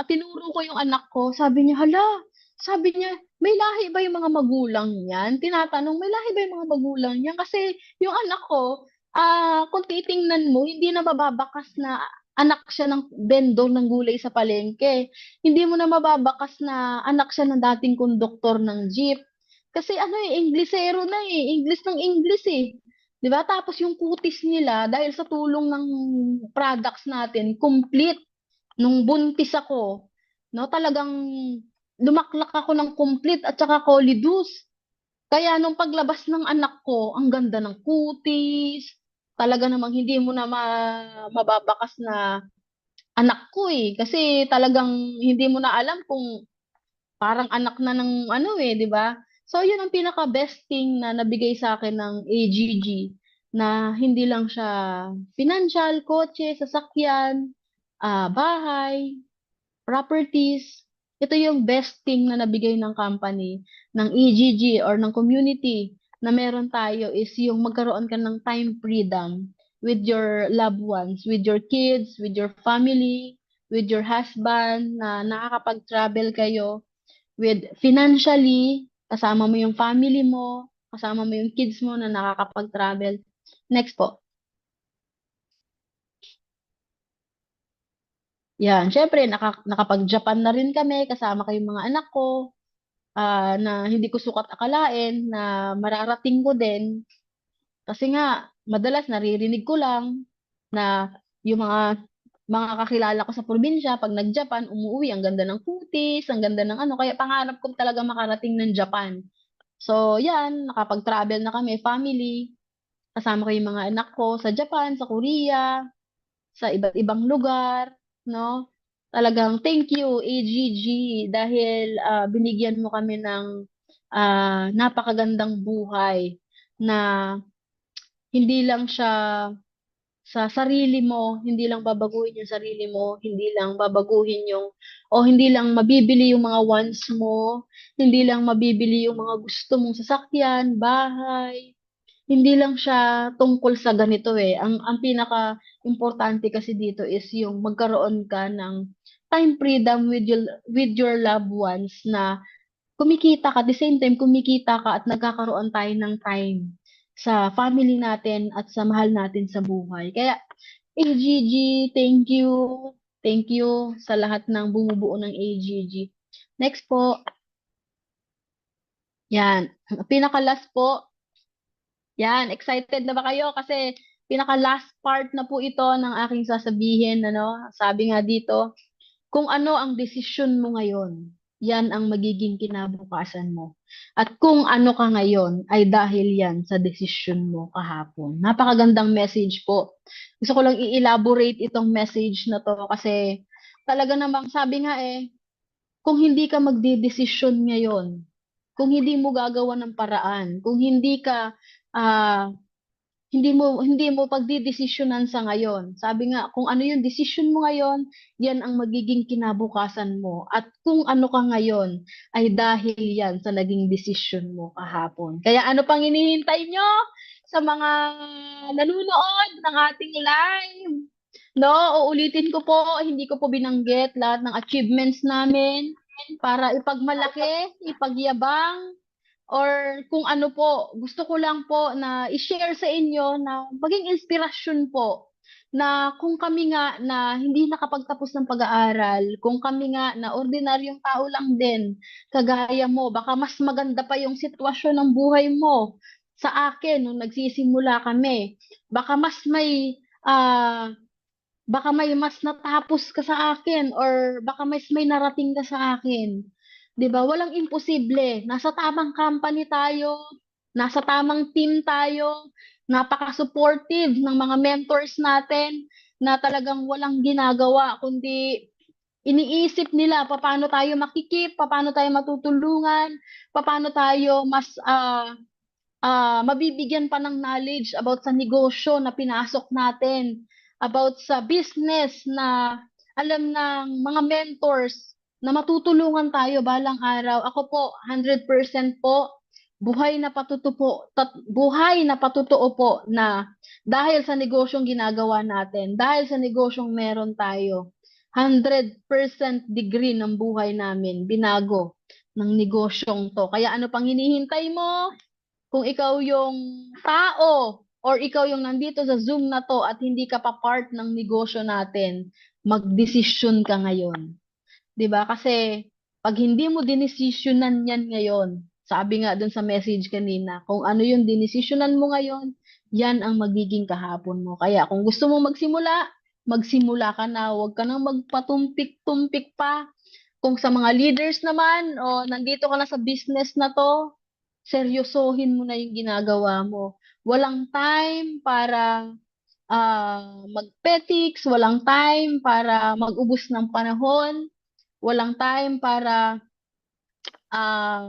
tinuro ko yung anak ko, sabi niya, "Hala," sabi niya, "may lahi ba yung mga magulang niyan?" Tinatanong, "May lahi ba yung mga magulang niyan?" Kasi yung anak ko, kung titingnan mo, hindi na mababakas na anak siya ng vendor ng gulay sa palengke. Hindi mo na mababakas na anak siya ng dating konduktor ng jeep. Kasi Inglesero na English ng English eh. 'Di ba? Tapos yung kutis nila dahil sa tulong ng products natin, complete. Nung buntis ako, no, talagang lumaklak ako ng complete at saka colidus. Kaya nung paglabas ng anak ko, ang ganda ng kutis. Talaga namang hindi mo na mababakas na anak ko eh. Kasi talagang hindi mo na alam kung parang anak na ng 'di ba? So, yun ang pinaka-best thing na nabigay sa akin ng AGG na hindi lang siya financial, kotse, sasakyan, bahay, properties. Ito yung best thing na nabigay ng company, ng EGG or ng community na meron tayo is yung magkaroon ka ng time freedom with your loved ones, with your kids, with your family, with your husband, na nakakapag-travel kayo with financially, kasama mo yung family mo, kasama mo yung kids mo na nakakapag-travel. Next po. Yan, syempre nakapag-Japan na rin kami kasama kayong mga anak ko, na hindi ko sukat akalain na mararating ko din. Kasi nga, madalas naririnig ko lang na yung mga kakilala ko sa probinsya, pag nag-Japan, umuwi, ang ganda ng kutis, ang ganda ng ano, kaya pangarap ko talaga makarating ng Japan. So, yan, nakapag-travel na kami, family, kasama ko yung mga anak ko sa Japan, sa Korea, sa iba't ibang lugar, no? Talagang thank you, AGG, dahil binigyan mo kami ng napakagandang buhay na hindi lang siya sa sarili mo, hindi lang babaguhin yung sarili mo, hindi lang babaguhin yung, o hindi lang mabibili yung mga wants mo, hindi lang mabibili yung mga gusto mong sasakyan, bahay, hindi lang siya tungkol sa ganito eh. Ang pinaka-importante kasi dito is yung magkaroon ka ng time freedom with your loved ones na kumikita ka, at the same time kumikita ka at nagkakaroon tayo ng time sa family natin at sa mahal natin sa buhay. Kaya, AGG, thank you. Thank you sa lahat ng bumubuo ng AGG. Next po, yan. Pinaka-last po, yan. Excited na ba kayo? Kasi pinaka-last part na po ito ng aking sasabihin. Ano? Sabi nga dito, kung ano ang desisyon mo ngayon, yan ang magiging kinabukasan mo. At kung ano ka ngayon, ay dahil yan sa desisyon mo kahapon. Napakagandang message po. Gusto ko lang i-elaborate itong message na to kasi talaga namang sabi nga kung hindi ka magdedesisyon ngayon, kung hindi mo gagawa ng paraan, kung ah, hindi mo pagdidesisyonan sa ngayon. Sabi nga, kung ano yung desisyon mo ngayon, yan ang magiging kinabukasan mo. At kung ano ka ngayon, ay dahil yan sa naging desisyon mo kahapon. Kaya ano pang hinihintay nyo sa mga nanonood ng ating live? No, uulitin ko po, hindi ko po binanggit lahat ng achievements namin para ipagmalaki, ipagyabang, or kung ano po, gusto ko lang po na i-share sa inyo na maging inspirasyon po na kung kami nga na hindi nakapagtapos ng pag-aaral, kung kami nga na ordinaryong tao lang din, kagaya mo, baka mas maganda pa yung sitwasyon ng buhay mo sa akin nung nagsisimula kami. Baka mas may ah baka may mas natapos ka sa akin or baka mas may narating ka sa akin. 'Di ba? Walang imposible. Nasa tamang company tayo, nasa tamang team tayo, napaka-supportive ng mga mentors natin na talagang walang ginagawa kundi iniisip nila paano tayo makikip, paano tayo matutulungan, paano tayo mas mabibigyan pa ng knowledge about sa negosyo na pinasok natin, about sa business na alam ng mga mentors na matutulungan tayo balang araw. Ako po, 100% po, buhay na patutuo po na dahil sa negosyong ginagawa natin, dahil sa negosyong meron tayo, 100% degree ng buhay namin binago ng negosyong to. Kaya ano pang hinihintay mo? Kung ikaw yung tao or ikaw yung nandito sa Zoom na to at hindi ka pa part ng negosyo natin, magdesisyon ka ngayon. 'Di ba? Kasi pag hindi mo dinesisyonan yan ngayon, sabi nga dun sa message kanina, kung ano yung dinesisyonan mo ngayon, yan ang magiging kahapon mo. Kaya kung gusto mo magsimula, magsimula ka na. Huwag ka nang magpatumpik-tumpik pa. Kung sa mga leaders naman, o nandito ka na sa business na to, seryosohin mo na yung ginagawa mo. Walang time para mag-petics, walang time para mag-ubos ng panahon, walang time para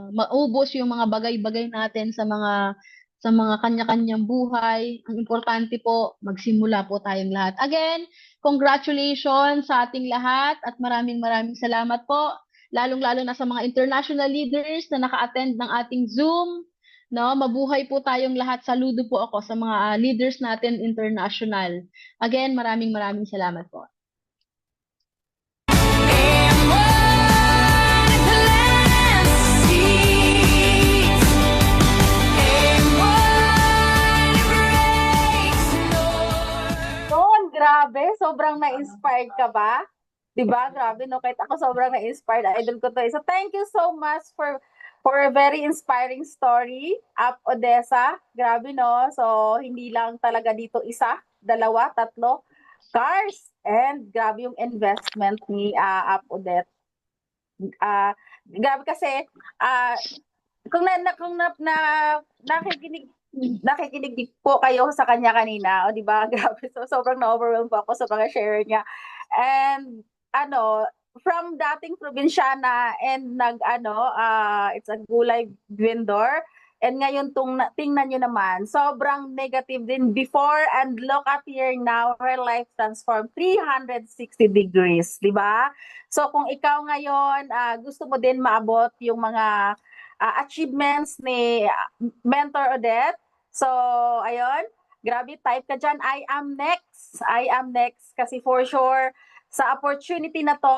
maubos yung mga bagay-bagay natin sa mga kanya-kanyang buhay. Ang importante po, magsimula po tayong lahat. Again, congratulations sa ating lahat at maraming maraming salamat po, lalong-lalo na sa mga international leaders na naka-attend ng ating Zoom. No, mabuhay po tayong lahat. Saludo po ako sa mga leaders natin international. Again, maraming maraming salamat po. Noon, grabe, sobrang na-inspired ka ba? 'Di ba? Grabe no, kahit ako sobrang na-inspired, idol ko 'to. So thank you so much for a very inspiring story, Up Odessa. Grabe no. So hindi lang talaga dito isa, dalawa, tatlo cars, and grabe yung investment ni Up Odette. Grabe kasi ah kung nakikinig po kayo sa kanya kanina, o 'di ba? Grabe, so sobrang na-overwhelm po ako sa mga share niya. And ano, from dating probinsyana and it's a gulay vendor. And ngayon tingnan niyo naman, sobrang negative din before, and look at here now, her life transformed 360 degrees, 'di ba? So kung ikaw ngayon gusto mo din maabot yung mga achievements ni Mentor Odette. So, ayun, grabe, type ka dyan, I am next. I am next kasi for sure sa opportunity na to,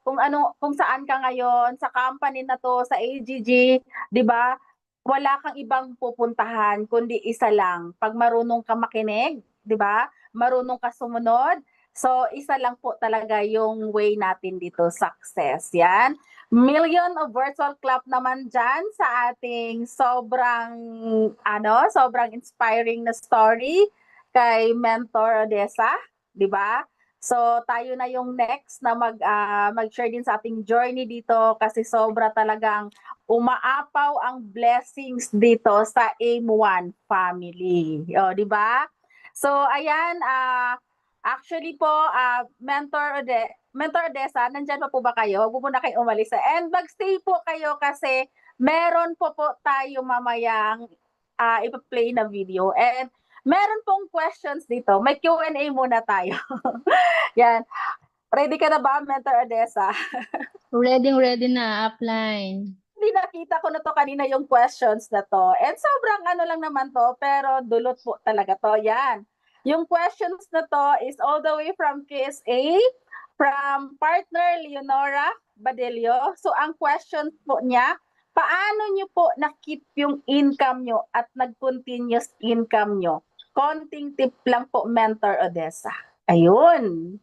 kung saan ka ngayon, sa company na to, sa AGG, 'di ba? Wala kang ibang pupuntahan kundi isa lang. Pag marunong ka makinig, 'di ba? Marunong ka sumunod. So, isa lang po talaga yung way natin dito, success. Yan. Million of virtual clap naman dyan sa ating sobrang inspiring na story kay Mentor Odessa, di ba? So tayo na yung next na mag-share din sa ating journey dito kasi sobra talagang umaapaw ang blessings dito sa AIM1 family. O, di ba? So ayan, actually po, Mentor Odessa, nandyan pa po ba kayo? Huwag po muna kayo umalis. And mag-stay po kayo kasi meron po tayo mamayang ipa-play na video. And meron pong questions dito. May Q&A muna tayo. Yan. Ready ka na ba, Mentor Odessa? Ready na, upline. Hindi, nakita ko na to kanina yung questions na to. And sobrang ano lang naman to, pero dulot po talaga to. Yan. Yung questions na to is all the way from KSA, from partner Leonora Badelio. So ang question po niya, paano nyo po na-keep yung income nyo at nag-continuous income nyo? Konting tip lang po, Mentor Odessa. Ayun.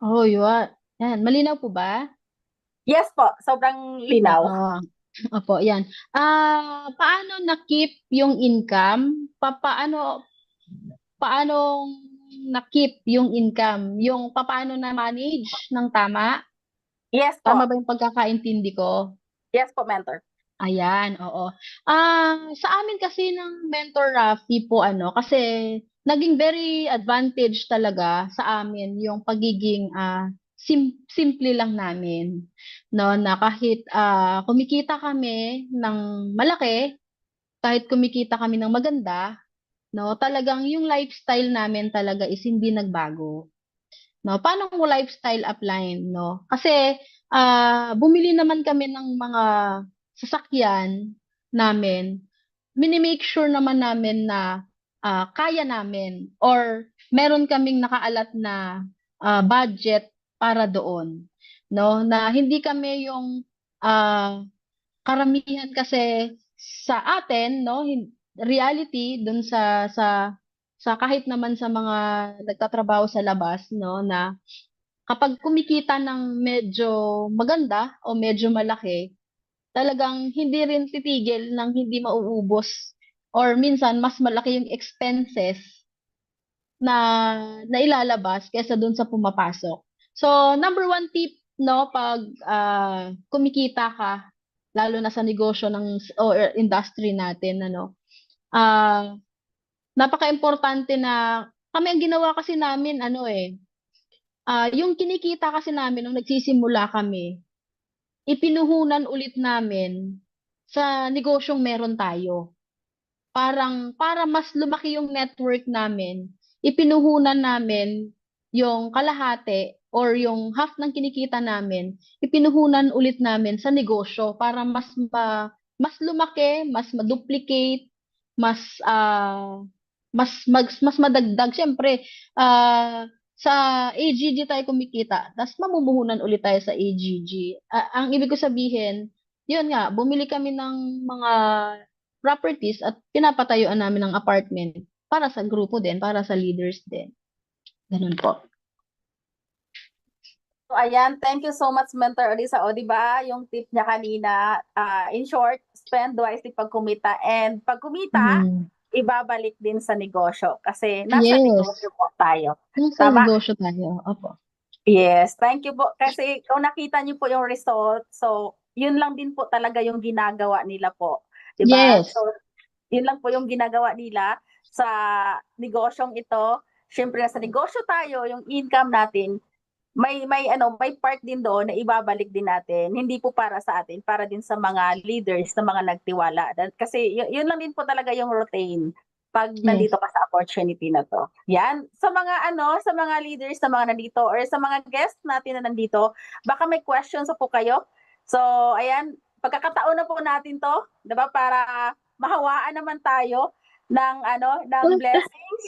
Oh, yan. Malinaw po ba? Yes po, sobrang linaw. Oo. Opo, yan. Paano na-keep yung income? Paano na-keep yung income? Yung paano na-manage ng tama? Yes Tama po. ba yung pagkakaintindi ko? Yes po, Mentor. Ayan, oo. Sa amin kasi ng Mentor Rafi po kasi naging very advantage talaga sa amin yung pagiging simple lang namin, no, na kahit kumikita kami ng malaki, kahit kumikita kami ng maganda, no, talagang yung lifestyle namin talaga is hindi nagbago. No, paano mo lifestyle upline, no? Kasi bumili naman kami ng mga sasakyan namin. Minimake sure naman namin na kaya namin or meron kaming nakaalat na budget para doon, no? Na hindi kami yung karamihan kasi sa atin, no, reality dun sa kahit naman sa mga nagtatrabaho sa labas, no, na kapag kumikita ng medyo maganda o medyo malaki, talagang hindi rin titigil ng hindi mauubos or minsan mas malaki yung expenses na nailalabas kaysa dun sa pumapasok. So, number one tip, no, pag kumikita ka, lalo na sa negosyo or industry natin, ah napaka-importante na kami ang ginawa kasi namin yung kinikita kasi namin nung nagsisimula kami, ipinuhunan ulit namin sa negosyong meron tayo. Para mas lumaki yung network namin, ipinuhunan namin yung kalahati or yung half ng kinikita namin, ipinuhunan ulit namin sa negosyo para mas lumaki, mas ma-duplicate, mas mas madagdag. Siyempre, sa AGG tayo kumikita, tapos mamumuhunan ulit tayo sa AGG. Ang ibig ko sabihin, yun nga, bumili kami ng mga properties at pinapatayuan namin ng apartment para sa grupo din, para sa leaders din. Ganun po. So, ayan, thank you so much, Mentor Odisa. O, di ba, yung tip niya kanina, in short, spend wisely pag kumita. And pag kumita, Mm. ibabalik din sa negosyo. Kasi nasa Yes. negosyo po tayo. Nasa Tama? negosyo tayo. Opo. Yes, thank you po. Kasi kung nakita niyo po yung result, so yun lang din po talaga yung ginagawa nila po. 'Di ba? Yes. So yun lang po yung ginagawa nila sa negosyong ito. Siyempre sa negosyo tayo, yung income natin, may part din doon na ibabalik din natin. Hindi po para sa atin, para din sa mga leaders, sa mga nagtiwala. Kasi yun lang din po talaga yung routine pag Yes. nandito ka sa opportunity na to. Yan. Sa mga leaders na mga nandito or sa mga guests natin na nandito, baka may questions po kayo. So, ayan, pagkakataon na po natin to, 'di ba, para mahawaan naman tayo ng blessings.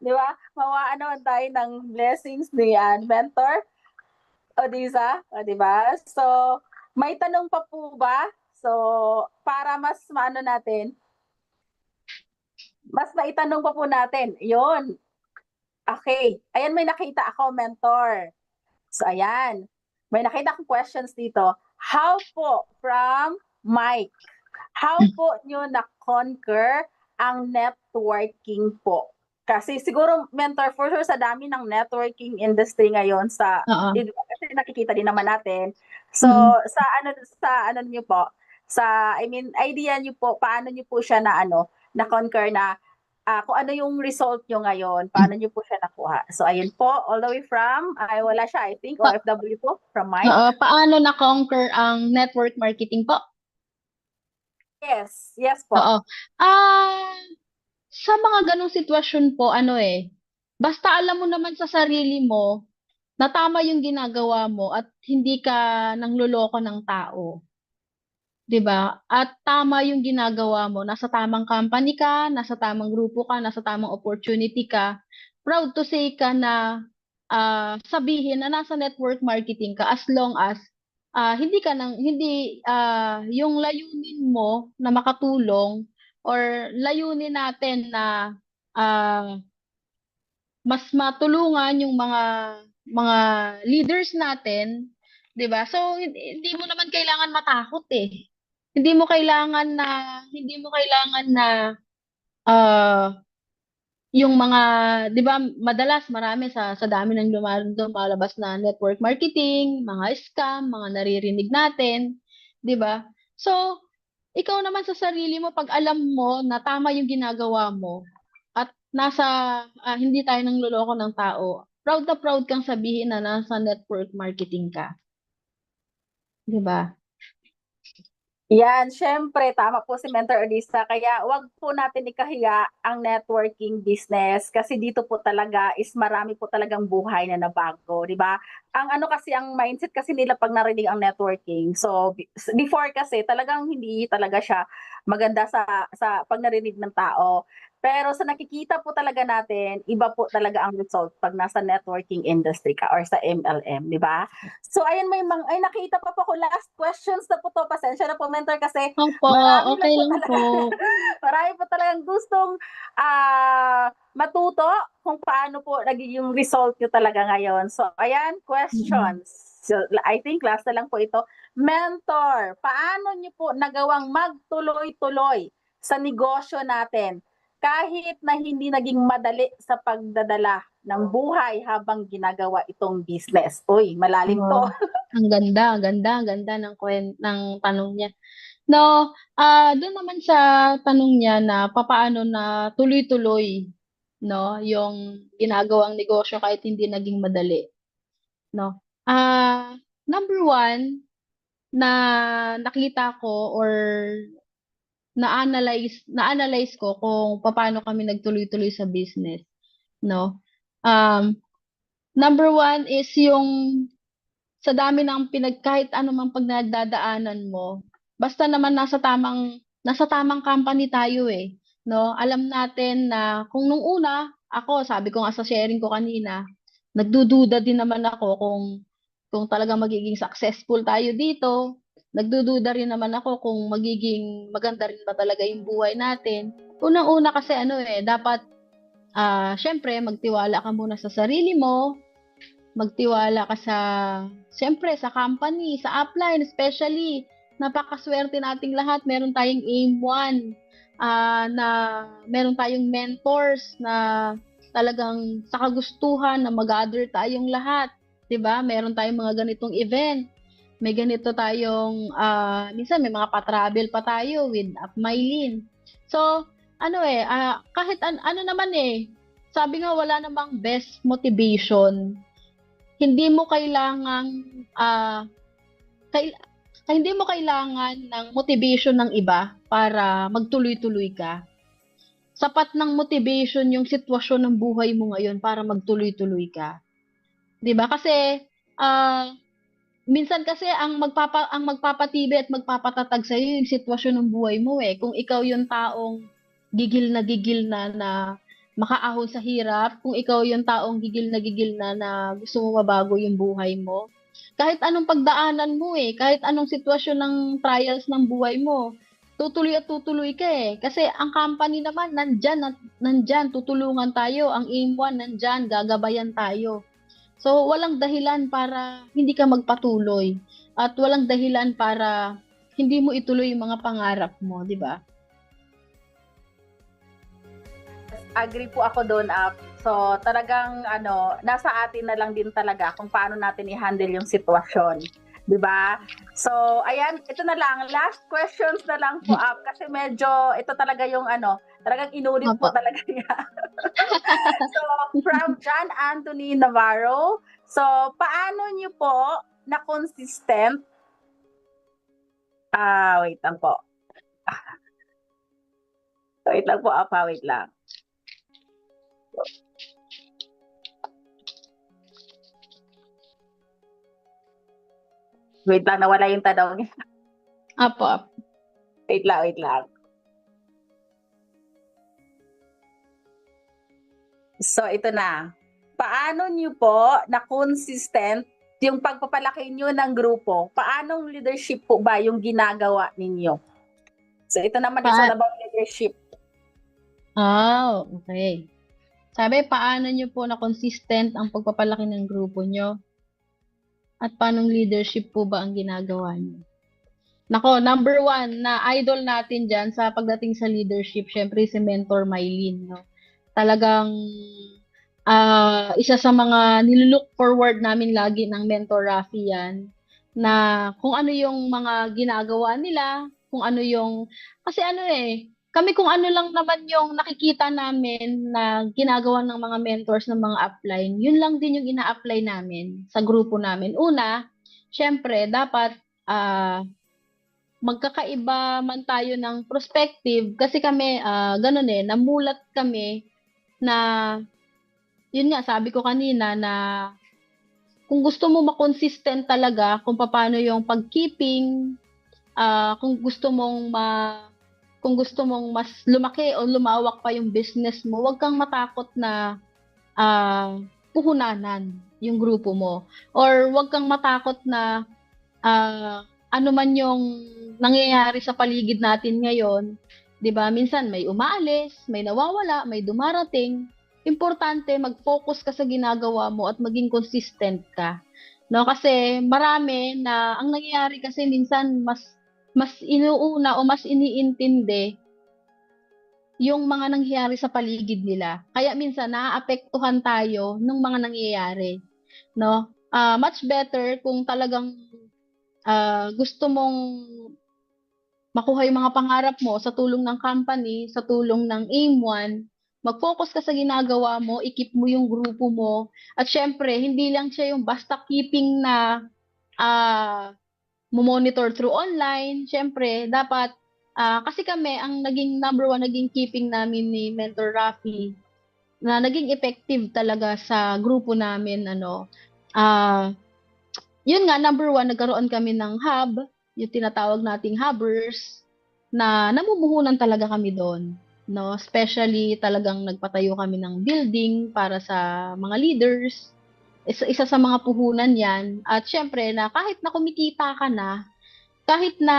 'Di ba? Mawaan naman tayo ng blessings ni Mentor Odisa, o 'di ba? So, may tanong pa po ba? So, para mas maano natin, mas maitanong pa po natin. 'Yon. Okay. Ayan, may nakita ako, Mentor. So, ayan. May nakita akong questions dito. How po, from Mike, how po nyo na-conquer ang networking po? Kasi siguro, Mentor, for sure, sa dami ng networking industry ngayon Oo. kasi nakikita din naman natin. So, Mm. sa ano niyo po, idea niyo po, paano niyo po siya na-conquer na kung ano yung result nyo ngayon, paano nyo po siya nakuha. So, ayun po, all the way from, wala siya, I think, Pa OFW po, from Mike. Oo, paano na-conquer ang network marketing po? Yes, yes po. Oo. Ah, sa mga ganong sitwasyon po, basta alam mo naman sa sarili mo na tama yung ginagawa mo at hindi ka nangloloko ng tao. 'Di ba? At tama yung ginagawa mo, nasa tamang company ka, nasa tamang grupo ka, nasa tamang opportunity ka. Proud to say ka na sabihin na nasa network marketing ka as long as hindi yung layunin mo na makatulong or layunin natin na ah, mas matulungan yung mga leaders natin, 'di ba? So hindi mo naman kailangan matakot eh. Hindi mo kailangan na ah yung mga 'di ba madalas marami sa dami ng lumalabas na network marketing, mga scam, mga naririnig natin, 'di ba? So ikaw naman sa sarili mo pag alam mo na tama yung ginagawa mo at hindi tayo nangloloko ng tao, proud na proud kang sabihin na nasa network marketing ka, 'di ba? Yan, syempre, tama po si Mentor Odisa. Kaya wag po natin ikahiya ang networking business kasi dito po talaga is marami po talagang buhay na nabago, di ba? Ang mindset kasi nila pag narinig ang networking. So, before kasi talagang hindi talaga siya maganda sa pag narinig ng tao. Pero sa nakikita po talaga natin, iba po talaga ang result pag nasa networking industry ka or sa MLM, di ba? So ayun, nakita pa po ako, last questions na po to. Pasensya na po, Mentor, kasi Opo, marami lang okay po lang talaga po. marami po talagang gustong matuto kung paano po naging yung result nyo talaga ngayon. So ayan, Mm. questions. So I think last na lang po ito. Mentor, paano nyo po nagawang magtuloy-tuloy sa negosyo natin kahit na hindi naging madali sa pagdadala ng buhay habang ginagawa itong business? Uy, malalim to. Oh, ang ganda ng tanong niya. No, doon naman sa tanong niya na papaano na tuloy-tuloy, no, yung ginagawang negosyo kahit hindi naging madali, no. Number one, na nakita ko or na-analyze ko kung paano kami nagtuloy-tuloy sa business, no? Um, Number one is yung sa dami ng kahit ano mang pinagdadaanan mo, basta naman nasa tamang company tayo eh, no? Alam natin na kung nung una, ako, sabi ko nga sa sharing ko kanina, nagdududa din naman ako kung talagang magiging successful tayo dito. Nagdududa rin naman ako kung magiging maganda rin ba talaga yung buhay natin. Unang-una kasi ano eh, dapat syempre magtiwala ka muna sa sarili mo, magtiwala ka siyempre sa company, sa upline especially. Napakaswerte nating lahat. Meron tayong AIM 1, na meron tayong mentors na talagang sa kagustuhan na mag-gather tayong lahat. 'Di ba? Meron tayong mga ganitong event. May ganito tayong, minsan may mga pa-travel pa tayo with Upmylin. So, ano eh, kahit ano naman eh, sabi nga wala namang best motivation, hindi mo kailangang ah, kail- hindi mo kailangan ng motivation ng iba para magtuloy-tuloy ka. Sapat ng motivation yung sitwasyon ng buhay mo ngayon para magtuloy-tuloy ka. 'Di ba? Kasi ah, minsan kasi ang magpapatibay at magpapatatag sa yung sitwasyon ng buhay mo eh. Kung ikaw yung taong gigil na makaahon sa hirap, kung ikaw yung taong gigil na gusto mo mabago yung buhay mo, kahit anong pagdaanan mo eh, kahit anong sitwasyon ng trials ng buhay mo, tutuloy at tutuloy ka eh. Kasi ang company naman, nandyan, nandyan, tutulungan tayo. Ang AIM 1, nandyan, gagabayan tayo. So, walang dahilan para hindi ka magpatuloy at walang dahilan para hindi mo ituloy yung mga pangarap mo, di ba? Agree po ako doon, Up. So, talagang nasa atin na lang din talaga kung paano natin i-handle yung sitwasyon. 'Di ba? So, ayan, ito na lang. Last questions na lang po, Up. Kasi medyo, ito talaga yung talagang inulit Opo. po talaga niya. So, from John Anthony Navarro. So, paano niyo po na consistent? Wait lang po. Wait lang po, Up. Wait lang. Wait lang, nawala yung tanong. Opo, opo. Wait lang, wait lang. So, ito na. Paano niyo po na consistent yung pagpapalaki niyo ng grupo? Paanong leadership po ba yung ginagawa ninyo? So, ito naman is all Pa about leadership. okay. Sabi, paano nyo po na consistent ang pagpapalaki ng grupo nyo? At paanong leadership po ba ang ginagawa nyo? Nako, number one na idol natin dyan sa pagdating sa leadership, syempre si Mentor Mylene, no? Talagang isa sa mga nilook forward namin lagi ng Mentor Rafi yan, na kung ano yung mga ginagawa nila, kung ano yung, kasi ano eh, kami kung ano lang naman yung nakikita namin na ginagawa ng mga mentors ng mga upline, yun lang din yung ina-apply namin sa grupo namin. Una, syempre, dapat magkakaiba man tayo ng perspective kasi kami ganun eh namulat kami na yun nga sabi ko kanina na kung gusto mo makonsistent talaga kung paano yung pagkeeping, kung gusto mong mas lumaki o lumawak pa yung business mo, huwag kang matakot na puhunanan yung grupo mo or huwag kang matakot na ano man yung nangyayari sa paligid natin ngayon, 'di ba? Minsan may umaalis, may nawawala, may dumarating. Importante mag-focus ka sa ginagawa mo at maging consistent ka. No, kasi marami na ang nangyayari kasi minsan mas inuuna o mas iniintindi yung mga nangyayari sa paligid nila. Kaya minsan naaapektuhan tayo ng mga nangyayari, no? Much better kung talagang gusto mong makuha yung mga pangarap mo sa tulong ng company, sa tulong ng AIM 1, mag-focus ka sa ginagawa mo, i-keep mo yung grupo mo, at syempre, hindi lang siya yung basta keeping na ah monitor through online. Syempre, dapat, kasi kami, ang naging number one, naging keeping namin ni Mentor Rafi, na naging effective talaga sa grupo namin, ah, yun nga, number one, nagkaroon kami ng hub, yung tinatawag nating hubbers, na namumuhunan talaga kami doon. No? Especially talagang nagpatayo kami ng building para sa mga leaders. Isa sa mga puhunan yan. At syempre, na kahit na kumikita ka na, kahit na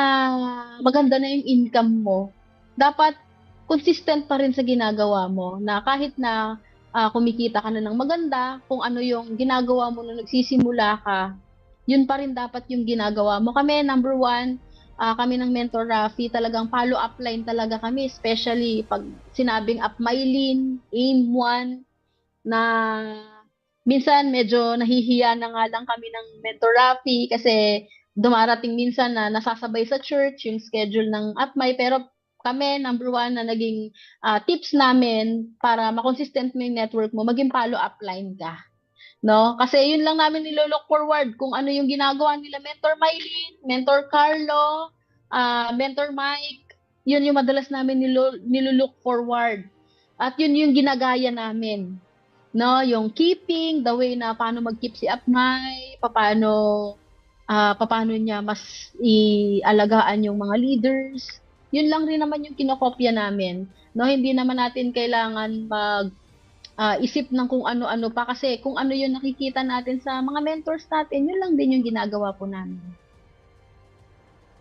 maganda na yung income mo, dapat consistent pa rin sa ginagawa mo. Na kahit na kumikita ka na ng maganda, kung ano yung ginagawa mo nung nagsisimula ka, yun pa rin dapat yung ginagawa mo. Kami, number one, kami ng Mentor Rafi, talagang follow-up line talaga kami, especially pag sinabing Upmylin, AIM1, na minsan medyo nahihiya na nga lang kami ng Mentor Rafi kasi dumarating minsan na nasasabay sa church yung schedule ng Upmy, pero kami, number one, na naging tips namin para makonsistent mo yung network mo, maging follow-up line ka. No? Kasi yun lang namin nilo-look forward kung ano yung ginagawa nila Mentor Mylene, Mentor Carlo, Mentor Mike. Yun yung madalas namin nilo-look forward. At yun yung ginagaya namin. No, yung keeping, the way na paano mag-keep si Apmay, paano niya mas ialagaan yung mga leaders. Yun lang rin naman yung kinokopya namin. No, hindi naman natin kailangan isip ng kung ano-ano pa kasi kung ano yung nakikita natin sa mga mentors natin, yun lang din yung ginagawa po namin.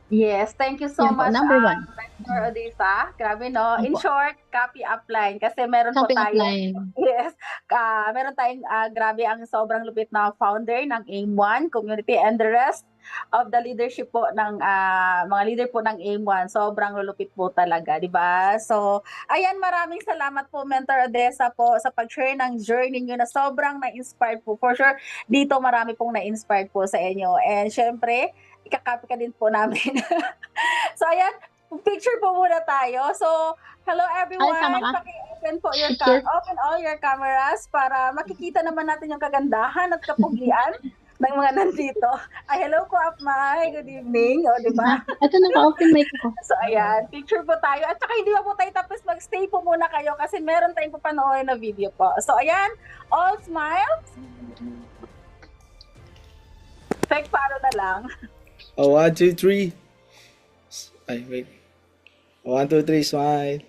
Yes, thank you so Yan po, much, number one. Mentor Odessa. Grabe, no? In Opo. short, copy upline. Kasi meron po Copy tayo. upline. Yes. Meron tayong, grabe, ang sobrang lupit na founder ng AIM1 community and the rest of the leadership po ng mga leader po ng AIM1. Sobrang lulupit po talaga, di ba? So, ayan, maraming salamat po, Mentor Odessa po, sa pag-share ng journey nyo na sobrang na-inspired po. For sure, dito marami pong na-inspired po sa inyo. And syempre, ikakopy ka din po namin. So, ayan, picture po muna tayo. So, hello everyone. Sama ka. Paki-open po your Picture. open all your cameras para makikita naman natin yung kagandahan at kapugian ng mga nandito. Ay, hello po, Apmay. Good evening. O, di ba? Ito, naka-open mic ko. So, ayan, picture po tayo. At saka hindi pa po tayo tapos mag-stay po muna kayo kasi meron tayong papanoorin na video po. So, ayan, all smiles. Fake paro na lang. Oh, 1, 2, 3. Ay, wait. 1, 2, 3, smile.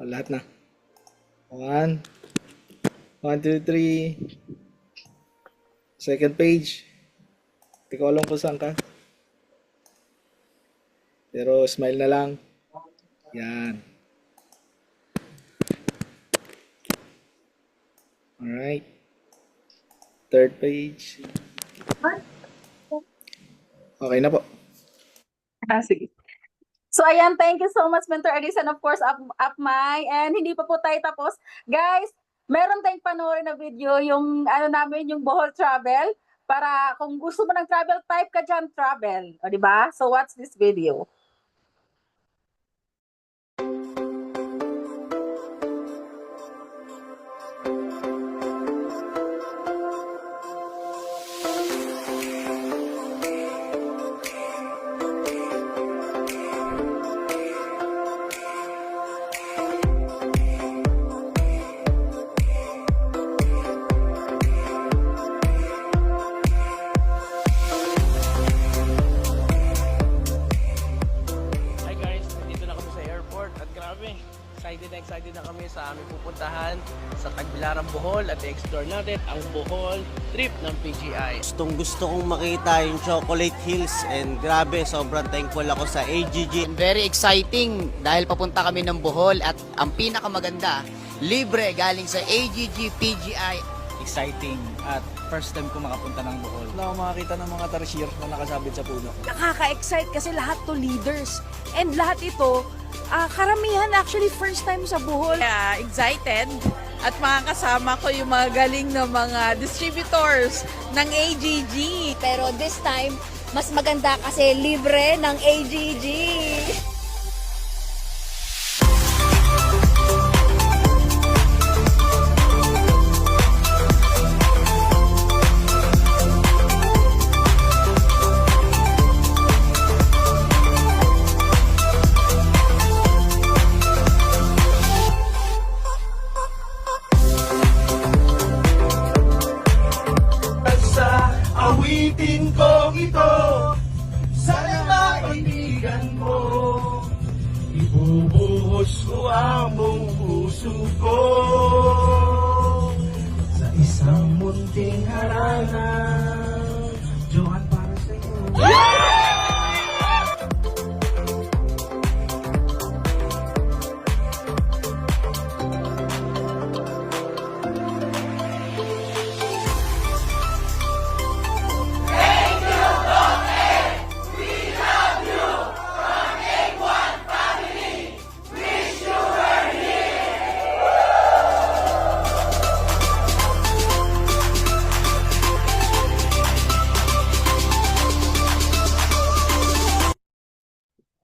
Oh, lahat na. 1, 2, 3. Second page. Hindi ko alam kung saan ka. Pero smile na lang. Yan. Alright. Third page. Okay na po. Sige. So, ayan, thank you so much, Mentor Edison, of course, Apmay. And hindi pa po tayo tapos. Guys, meron tayong panoorin na video, yung namin, yung Bohol Travel. Para kung gusto mo ng travel, type ka dyan, travel. O, diba? So, watch this video. Hi guys, nandito na kami sa airport at grabe, excited na kami sa aming pupuntahan sa Tagbilaran, Bohol at i-explore natin ang Bohol trip ng PGI. Gustong gusto kong makita yung Chocolate Hills and grabe, sobrang thankful ako sa AGG. Very exciting dahil papunta kami ng Bohol at ang pinakamaganda, libre galing sa AGG PGI. Exciting at first time ko makapunta ng Bohol. Wala akong makakita ng mga tarsier na nakasabit sa puno. Nakaka-excite kasi lahat to leaders. And lahat ito, karamihan actually first time sa Bohol. Kaya excited at makakasama ko yung mga galing na mga distributors ng AGG. Pero this time, mas maganda kasi libre ng AGG. kong ito, sana maindigan mo. Ibubuhos ko ang buong puso ko sa isang munting harana. Johan, para sa'yo.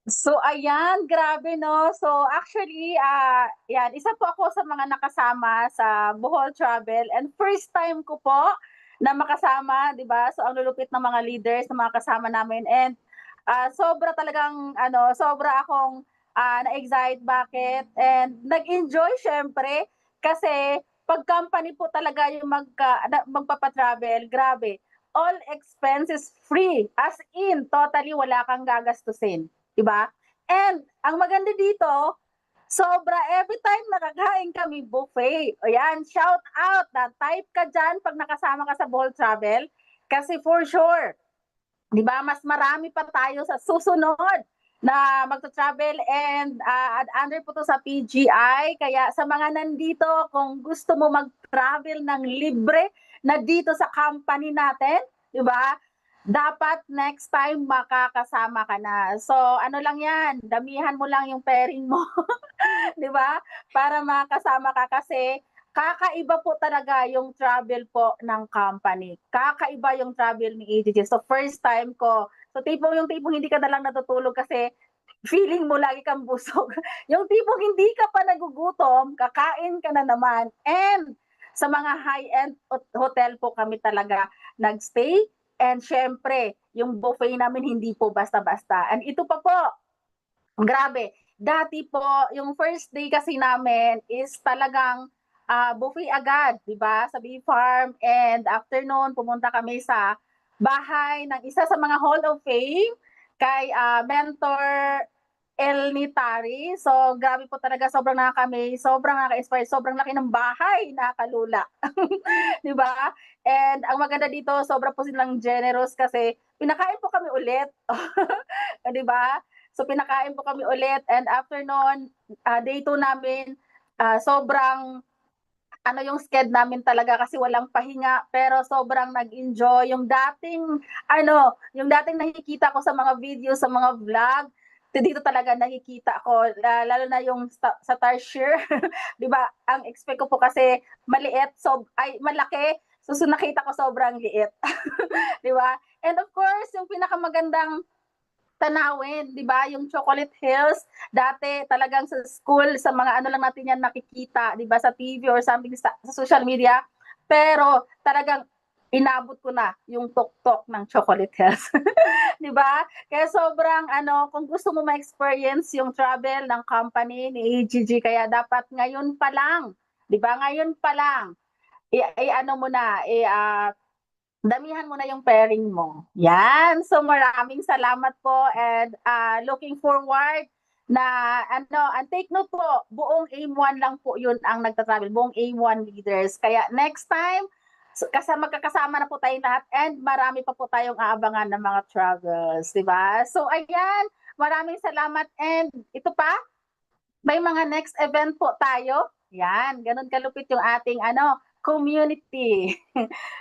So ayan, grabe no. So actually, yan, isa po ako sa mga nakasama sa Bohol Travel and first time ko po na makasama, 'di ba? So ang lulupit ng mga leaders, ng mga kasama namin and sobra talagang sobra akong na-excite bakit and nag-enjoy syempre kasi pag company po talaga yung magpapa-travel, grabe. All expenses free. As in, totally wala kang gagastusin. Diba? And ang maganda dito, sobra every time nakakain kami buffet. O yan, shout out na type ka dyan pag nakasama ka sa Bohol Travel. Kasi for sure, di ba, mas marami pa tayo sa susunod na magta-travel and under po to sa PGI. Kaya sa mga nandito, kung gusto mo mag-travel ng libre na dito sa company natin, di ba? Dapat next time makakasama ka na. So ano lang yan, damihan mo lang yung pairing mo. Di ba? Para makasama ka kasi kakaiba po talaga yung travel po ng company. Kakaiba yung travel ni AGG. So first time ko. So yung tipong hindi ka na lang natutulog kasi feeling mo lagi kang busog. Yung tipong hindi ka pa nagugutom, kakain ka na naman. And sa mga high-end hotel po kami talaga nagstay. And syempre, yung buffet namin hindi po basta-basta. And ito pa po, grabe. Dati po, yung first day kasi namin is talagang buffet agad, di ba? Sa Bee Farm. And after noon, pumunta kami sa bahay ng isa sa mga Hall of Fame kay Mentor El Nitari. So, grabe po talaga. Sobrang nakaka-amaze, sobrang nakaka-inspire, sobrang laki ng bahay, nakakalula. Di ba? And ang maganda dito, sobra po silang generous kasi pinakain po kami ulit. Di ba? So, pinakain po kami ulit. And after noon, day 2 namin, sobrang yung sked namin talaga kasi walang pahinga pero sobrang nag-enjoy yung dating nakikita ko sa mga videos, sa mga vlog, dito talaga nakikita ko lalo na yung sa Tarsier. 'Di ba? Ang expect ko po kasi maliit, malaki. So nakita ko sobrang liit. 'Di ba? And of course, yung pinakamagandang tanawin, 'di ba? Yung Chocolate Hills, dati talagang sa school, sa mga lang natin yan nakikita, 'di ba, sa TV or something sa social media. Pero talagang inabot ko na yung tuktok ng Chocolate Hills. 'Di ba? Kaya sobrang kung gusto mo ma-experience yung travel ng company ni AGG, kaya dapat ngayon pa lang, 'di ba? Ngayon pa lang damihan mo na yung pairing mo. Yan. So maraming salamat po and looking forward na and take note po, buong AIM1 lang po yun ang nagta-travel, buong AIM1 leaders. Kaya next time, magkakasama na po tayong lahat and marami pa po tayong aabangan ng mga travels, di ba? So ayan, maraming salamat and ito pa, may mga next event po tayo. Yan, ganun kalupit yung ating community.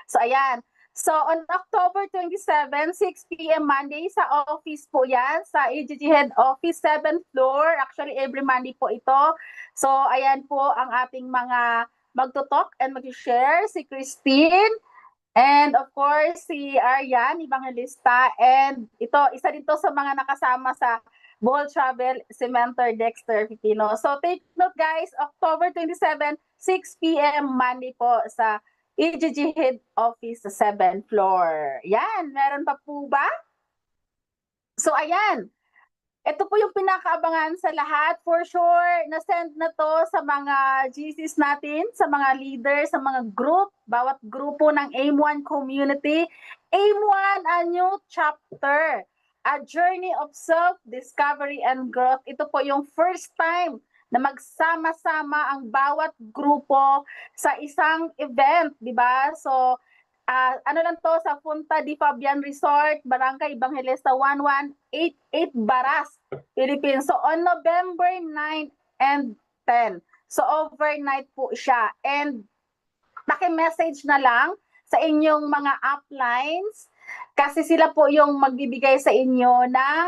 So ayan, so on October 27, 6 p.m. Monday, sa office po yan, sa AGG Head Office, 7th floor. Actually, every Monday po ito. So ayan po ang ating mga magtutalk and mag-share, si Christine, and of course, si Aryan Evangelista, and ito, isa dito sa mga nakasama sa Bohol Travel, si Mentor Dexter Pipino. So take note guys, October 27, 6 p.m. Monday po sa AGG Head Office sa 7th floor. Yan, meron pa po ba? So ayan, ito po yung pinakaabangan sa lahat. For sure, na-send na to sa mga GCs natin, sa mga leaders, sa mga group, bawat grupo ng AIM1 community. AIM1, a new chapter, a journey of self-discovery and growth. Ito po yung first time na magsama-sama ang bawat grupo sa isang event, di ba? So, ano lang to, sa Punta di Fabian Resort, Barangay Evangelista 1188 Baras, Philippines. So on November 9 and 10. So overnight po siya. And paki-message na lang sa inyong mga uplines kasi sila po yung magbibigay sa inyo ng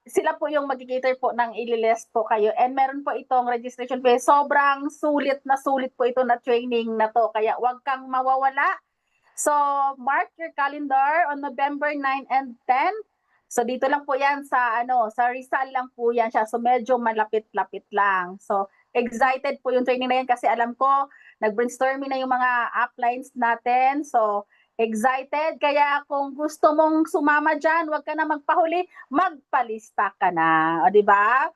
sila po yung mag-cater po ng ililist po kayo. And meron po itong registration fee. Sobrang sulit po ito na training na to. Kaya wag kang mawawala. So, mark your calendar on November 9 and 10. So, dito lang po yan sa Rizal lang po yan siya. So, medyo malapit-lapit lang. So, excited po yung training na yan kasi alam ko, nag-brainstorming na yung mga uplines natin. So, excited, kaya kung gusto mong sumama dyan, huwag ka na magpahuli, magpalista ka na. O, diba?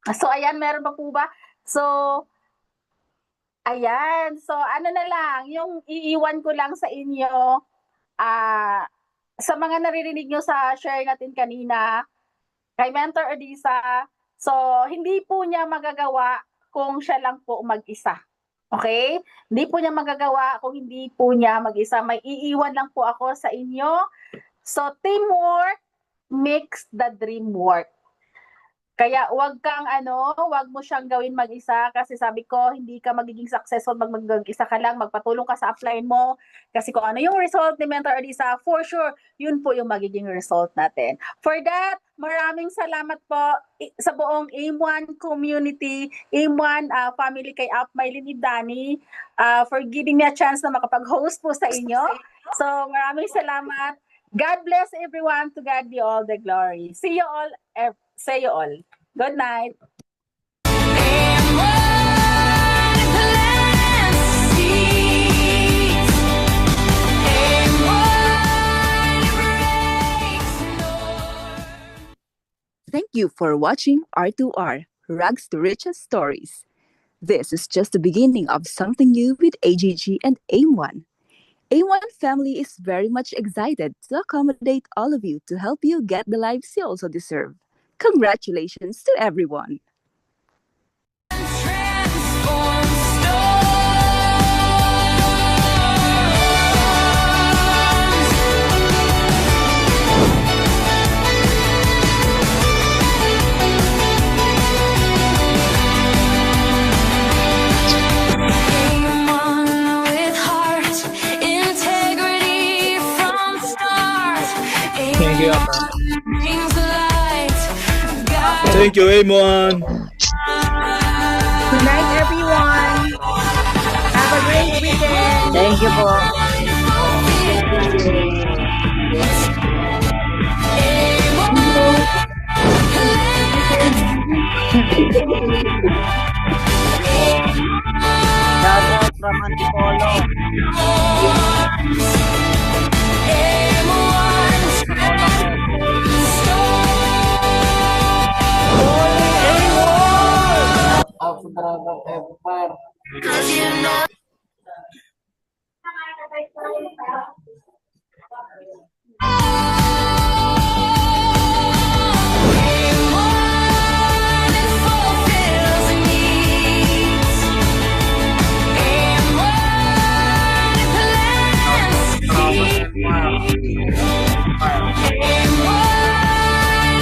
So, ayan, meron pa po ba? So, ayan. So, ano na lang, yung iiwan ko lang sa inyo, sa mga naririnig nyo sa share natin kanina, kay Mentor Odisa, so, hindi po niya magagawa kung siya lang po mag-isa. Okay? Hindi po niya magagawa kung hindi po niya mag-isa. May iiwan lang po ako sa inyo. So, teamwork makes the dream work. Kaya wag mo siyang gawin mag-isa kasi sabi ko, hindi ka magiging successful mag-isa ka lang, magpatulong ka sa upline mo. Kasi kung ano yung result ni Mentor Odisa, for sure, yun po yung magiging result natin. For that, maraming salamat po sa buong AIM1 community, AIM1 family kay Mylene Idani, for giving me a chance na makapag-host po sa inyo. So, maraming salamat. God bless everyone. To God be all the glory. See you all. Say you all. Good night. Thank you for watching R2R, Rags to Riches Stories. This is just the beginning of something new with AGG and AIM1. AIM1 family is very much excited to accommodate all of you to help you get the lives you also deserve. Congratulations to everyone. Thank you, Apa. Thank you, AIM1. Good night, everyone. Have a great weekend. Thank you po. Shout out from Antipolo.